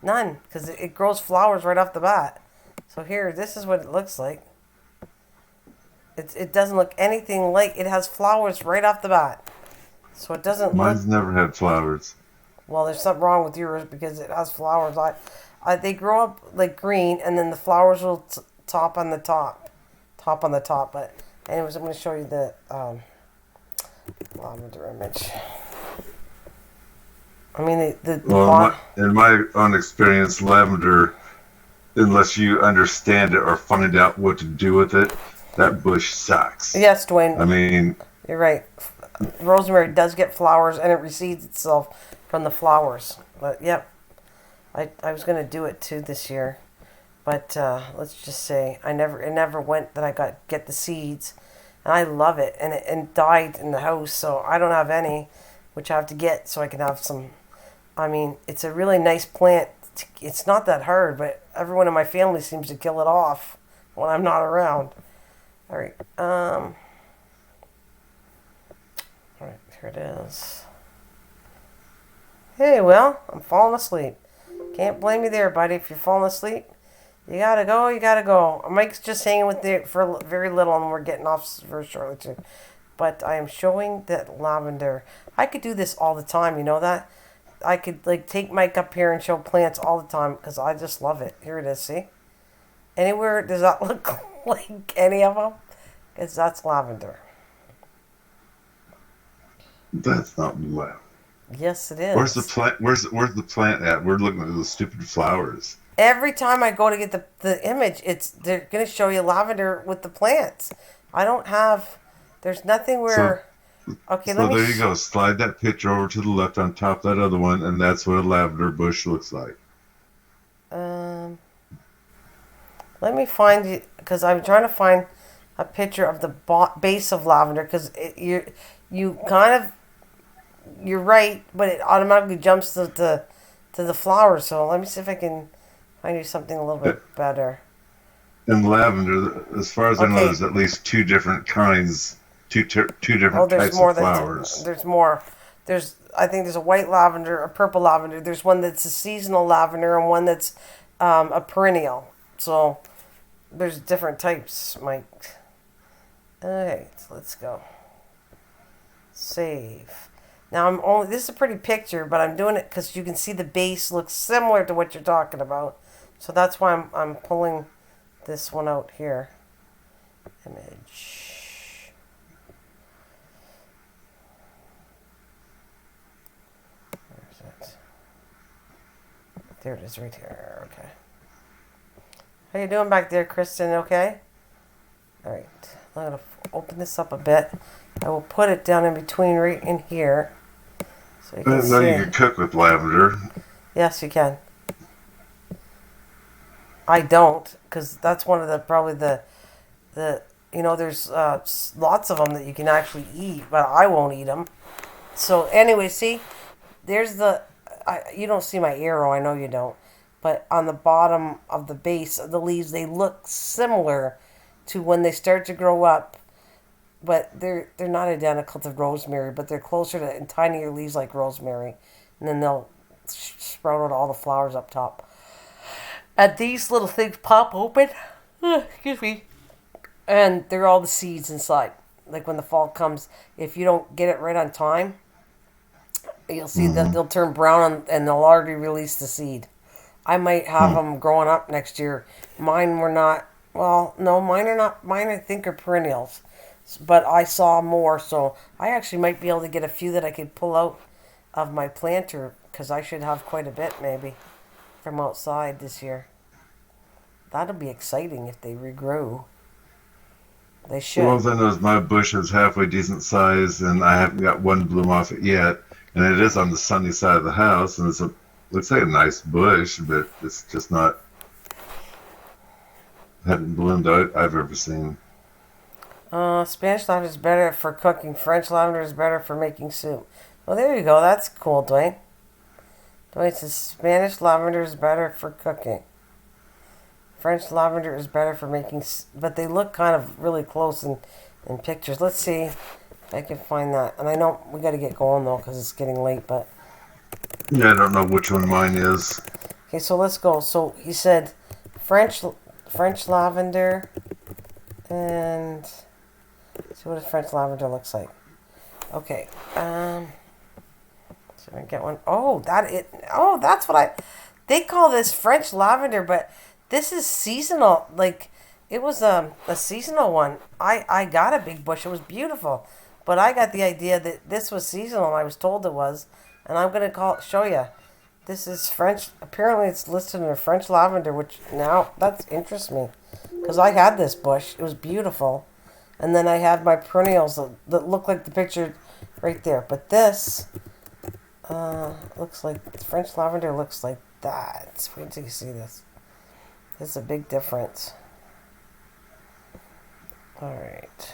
none because it grows flowers right off the bat. So here, this is what it looks like. It doesn't look anything like it has flowers right off the bat. So it doesn't look. Mine's never had flowers. Well, there's something wrong with yours because it has flowers. They grow up like green, and then the flowers will top on the top on the top. But anyways, I'm going to show you the lavender image. I mean the Well, in my own experience, lavender, unless you understand it or find out what to do with it, that bush sucks. Yes, Dwayne. I mean, You're right. Rosemary does get flowers, and it reseeds itself from the flowers. But yep, I was gonna do it too this year, but let's just say it never went that I get the seeds, and I love it, and it died in the house, so I don't have any, which I have to get so I can have some. I mean, it's a really nice plant. It's not that hard, but everyone in my family seems to kill it off when I'm not around. All right. All right, here it is. Hey, well, I'm falling asleep. Can't blame you there, buddy. If you're falling asleep, you gotta go. You gotta go. Mike's just hanging with you for very little, and we're getting off very shortly too. But I am showing that lavender. I could do this all the time. You know that? I could like take Mike up here and show plants all the time because I just love it. Here it is. See? Anywhere does that look like any of them? Because that's lavender. that's not lavender. Yes, it is. Where's the plant? Where's the plant at? We're looking at those stupid flowers. Every time I go to get the image, they're gonna show you lavender with the plants. I don't have. There's nothing So, where. Okay, so let me. there you go. Slide that picture over to the left on top of that other one, and that's what a lavender bush looks like. Um, let me find it because I'm trying to find a picture of the base of lavender because you kind of you're right, but it automatically jumps to the flowers. So let me see if I can find you something a little bit better. In lavender, as far as I know, Okay. there's at least two different kinds, two Oh, different there's types of more. flowers. There's more. I think there's a white lavender, a purple lavender. There's one that's a seasonal lavender and one that's a perennial. So there's different types, Mike. Okay, so let's go. Save. Now this is a pretty picture, but I'm doing it because you can see the base looks similar to what you're talking about. So that's why I'm pulling this one out here. Image. Where is it? There it is right here. Okay. How you doing back there, Kristen? Okay? Alright. I'm going to open this up a bit. I will put it down in between right in here. So you I can didn't know see you it. could cook with lavender. Yes, you can. I don't, because that's one of the probably the there's lots of them that you can actually eat, but I won't eat them. So anyway, see, there's you don't see my arrow, I know you don't, but on the bottom of the base of the leaves, they look similar to when they start to grow up, but they're not identical to rosemary, but they're closer to and tinier leaves like rosemary, and then they'll sprout out all the flowers up top. And these little things pop open. Excuse me. And they're all the seeds inside. Like when the fall comes, if you don't get it right on time, you'll see that they'll turn brown and they'll already release the seed. I might have them growing up next year. Mine were not Well, no, mine are not. Mine, I think, are perennials, but I saw more, so I actually might be able to get a few that I could pull out of my planter because I should have quite a bit maybe from outside this year. That'll be exciting if they regrow. They Well, should. then as my bush is halfway decent size, and I haven't got one bloom off it yet, and it is on the sunny side of the house, and it's a looks like a nice bush, but it's just not hadn't bloomed I've ever seen. Spanish lavender is better for cooking. French lavender is better for making soup. Well, there you go. That's cool, Dwayne. Dwayne says Spanish lavender is better for cooking. French lavender is better for making, but they look kind of really close in pictures. Let's see if I can find that. And I know we got to get going though because it's getting late. But Yeah, I don't know which one mine is. okay, so let's go. So he said French French lavender, and see what a French lavender looks like. Okay, so I get one. Oh, that it. Oh, that's what I. They call this French lavender, but this is seasonal. Like it was a seasonal one. I got a big bush. It was beautiful, but I got the idea that this was seasonal. I was told it was, and I'm gonna show you. This is French. Apparently, it's listed in a French lavender, which now that interests me, because I had this bush. It was beautiful, and then I had my perennials that look like the picture right there. But this looks like French lavender looks like that. Wait until you see this. There's a big difference. All right.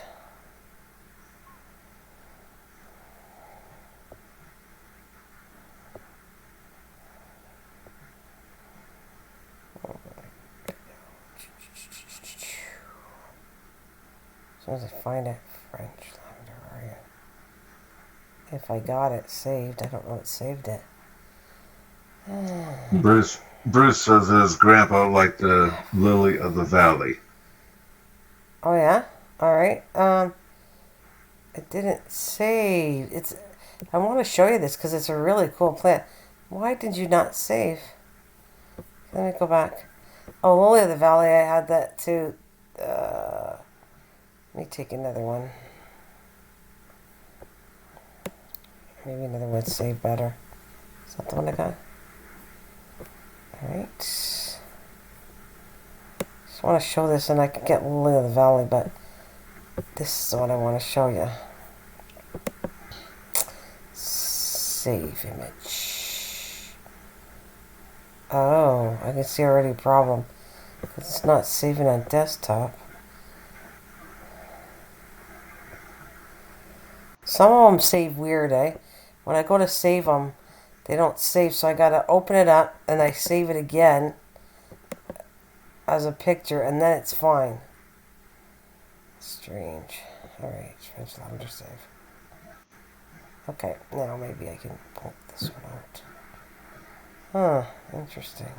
As soon as I find it, French lavender, where are you? If I got it saved, I don't know what saved it. Bruce says his grandpa liked the lily of the valley. Oh yeah, all right. It didn't save. It's. I want to show you this because it's a really cool plant. Why did you not save? Let me go back. Oh, lily of the valley. I had that too. Let me take another one. Maybe another one save better. Is that the one I got? Alright. Just want to show this and I can get Lily of the Valley, but this is what I want to show you. Save image. Oh, I can see already a problem. Because it's not saving on desktop. Some of them save weird, eh? When I go to save them, they don't save, so I gotta open it up and I save it again as a picture, and then it's fine. Strange. Alright, French lavender save. Okay, now maybe I can pull this one out. Huh, interesting.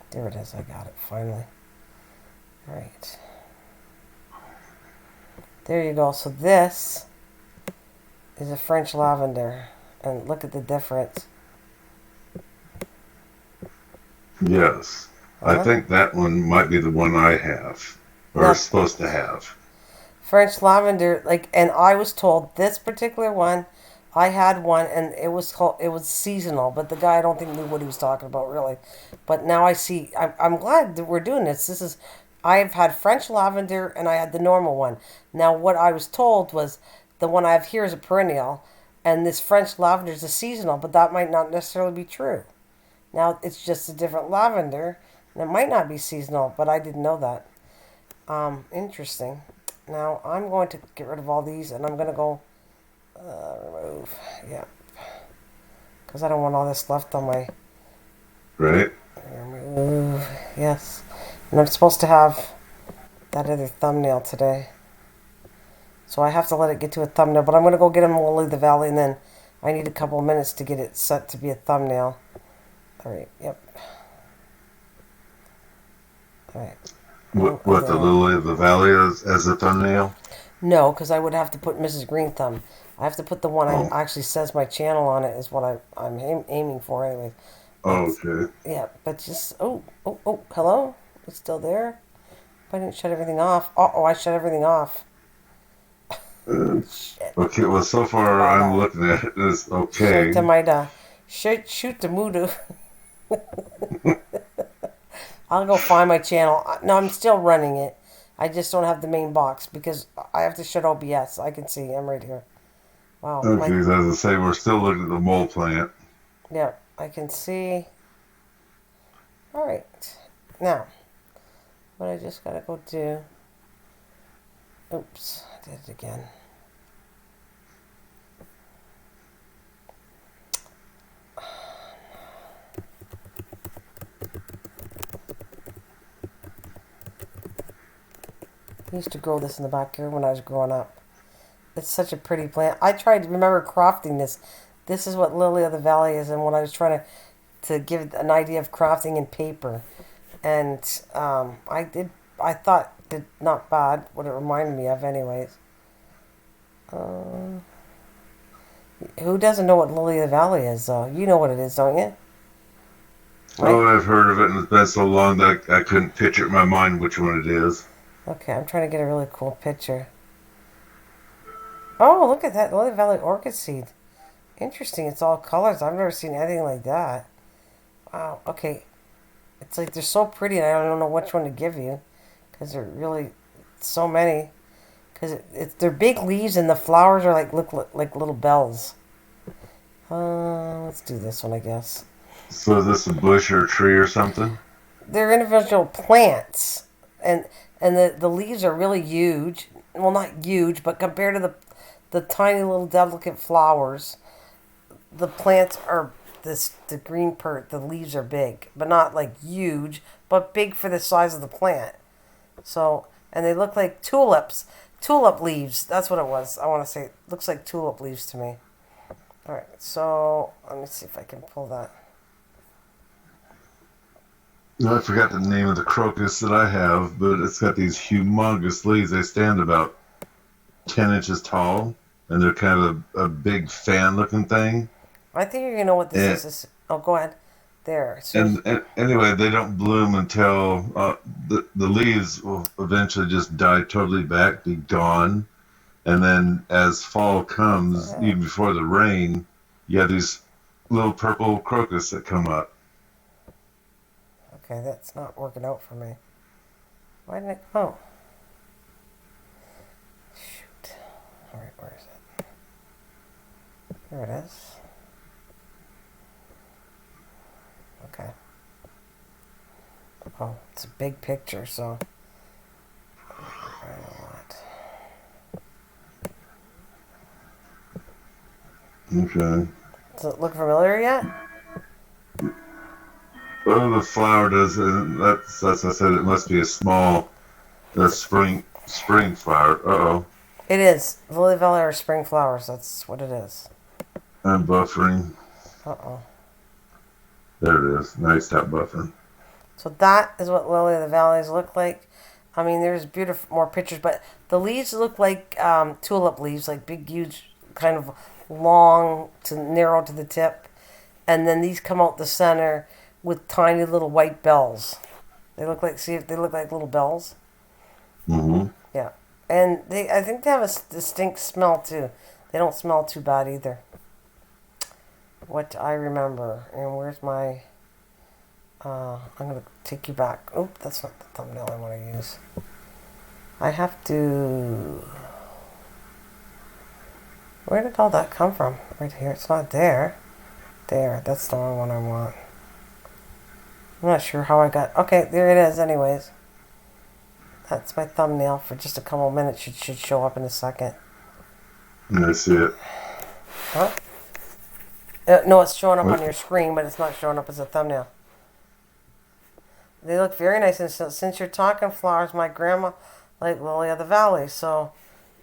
There it is, I got it, finally. Alright. There you go. So this is a French lavender. And look at the difference. Yes. I think that one might be the one I have. Or Now, supposed to have. French lavender, like, and I was told this particular one, I had one, and it was seasonal, but the guy I don't think knew what he was talking about really. But now I see. I'm glad that we're doing this. I've had French lavender, and I had the normal one. Now what I was told was the one I have here is a perennial, and this French lavender is a seasonal, but that might not necessarily be true. Now it's just a different lavender, and it might not be seasonal, but I didn't know that. Interesting. Now I'm going to get rid of all these, and I'm going to go remove. Yeah. Because I don't want all this left on my... Right? Remove. Yes. And I'm supposed to have that other thumbnail today. So I have to let it get to a thumbnail. But I'm going to go get him Lily the Valley, and then I need a couple of minutes to get it set to be a thumbnail. Alright, yep. Alright. What the lily of the valley as a thumbnail? No, because I would have to put Mrs. Green Thumb. I have to put the one I Oh, actually says my channel on it is what I'm aiming for anyway. But okay. yeah, but just hello, it's still there. I didn't shut everything off. Oh, I shut everything off. Uh, Shit. okay, well, so To far my I'm da. looking at it as Shit to okay. my da. Shoot the moodoo. I'll go find my channel. No, I'm still running it. I just don't have the main box because I have to shut OBS. I can see. I'm right here. Wow, my Okay, as I say, we're still looking at the mole plant. yeah, I can see. All right, now what I just gotta go do. Oops, I did it again. I used to grow this in the backyard when I was growing up. It's such a pretty plant. I tried to remember crafting this. This is what Lily of the Valley is, and what I was trying to give an idea of crafting in paper. And I did. I thought it not bad. What it reminded me of, anyways. Um, who doesn't know what Lily of the Valley is, though? You know what it is, don't you? Right? Oh, I've heard of it, and it's been so long that I couldn't picture in my mind which one it is. Okay, I'm trying to get a really cool picture. Oh, look at that Lily of the Valley orchid seed. Interesting. It's all colors. I've never seen anything like that. Wow. Okay. It's like they're so pretty, and I don't know which one to give you because they're really so many. Because they're big leaves, and the flowers are look like little bells. Let's do this one, I guess. So is this a bush or a tree or something? They're individual plants, and the leaves are really huge. Well, not huge, but compared to the tiny little delicate flowers, the plants are the green part. The leaves are big, but not like huge, but big for the size of the plant. So, and they look like tulip leaves. That's what it was. I want to say it looks like tulip leaves to me. All right, so let me see if I can pull that. No, I forgot the name of the crocus that I have, but it's got these humongous leaves. They stand about 10 inches tall, and they're kind of a big fan looking thing. I think you're gonna know what this And, is. Oh, go ahead. There. As soon as and anyway, they don't bloom until the leaves will eventually just die totally back, be gone. And then as fall comes, even before the rain, you have these little purple crocus that come up. okay, that's not working out for me. Why didn't it? Oh, shoot. All right, where is it? Here it is. Okay. Oh, it's a big picture, so I don't know what. Okay. Does it look familiar yet? Well, the flower does, and that's I said it must be a small, spring flower. Uh oh, It is. Lily Valley or spring flowers. That's what it is. I'm buffering. Uh oh. There it is. Nice, stop buffering. So that is what Lily of the Valleys look like. I mean, there's beautiful more pictures, but the leaves look like tulip leaves, like big, huge, kind of long to narrow to the tip, and then these come out the center with tiny little white bells. They look like see if they look like little bells. Mm-hmm. Yeah, and I think they have a distinct smell too. They don't smell too bad either. What I remember, and where's my? I'm gonna take you back. Oh, that's not the thumbnail I want to use. I have to. Where did all that come from? Right here. It's not there. There. That's the wrong one I want. I'm not sure how I got. Okay, there it is. Anyways, that's my thumbnail for just a couple minutes. It should show up in a second. I see it. Huh? No, it's showing up on What? your screen, but it's not showing up as a thumbnail. They look very nice, and since you're talking flowers, my grandma liked Lily of the Valley, so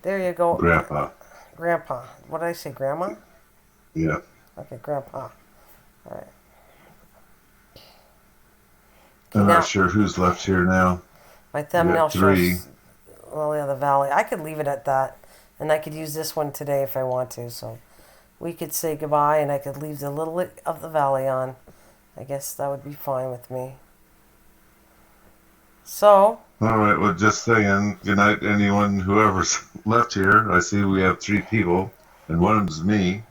there you go. Grandpa. Grandpa. What did I say, Grandma? Yeah. Okay, Grandpa. All right. Okay, I'm not now sure who's left here now. my We thumbnail got three. shows lily of the valley. I could leave it at that, and I could use this one today if I want to. So we could say goodbye, and I could leave the lily of the valley on. I guess that would be fine with me. So, All right. Well, just saying, good night, anyone, whoever's left here. I see we have 3 people, and one of them's me.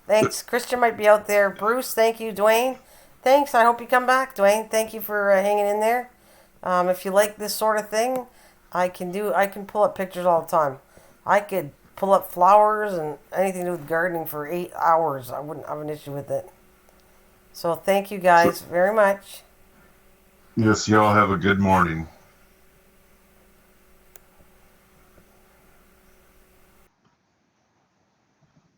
thanks. Christian might be out there. Bruce, thank you. Dwayne, thanks. I hope you come back. Dwayne, thank you for hanging in there. If you like this sort of thing, I can pull up pictures all the time. I could pull up flowers and anything to do with gardening for 8 hours. I wouldn't have an issue with it. So thank you So, guys very much. yes, y'all have a good morning.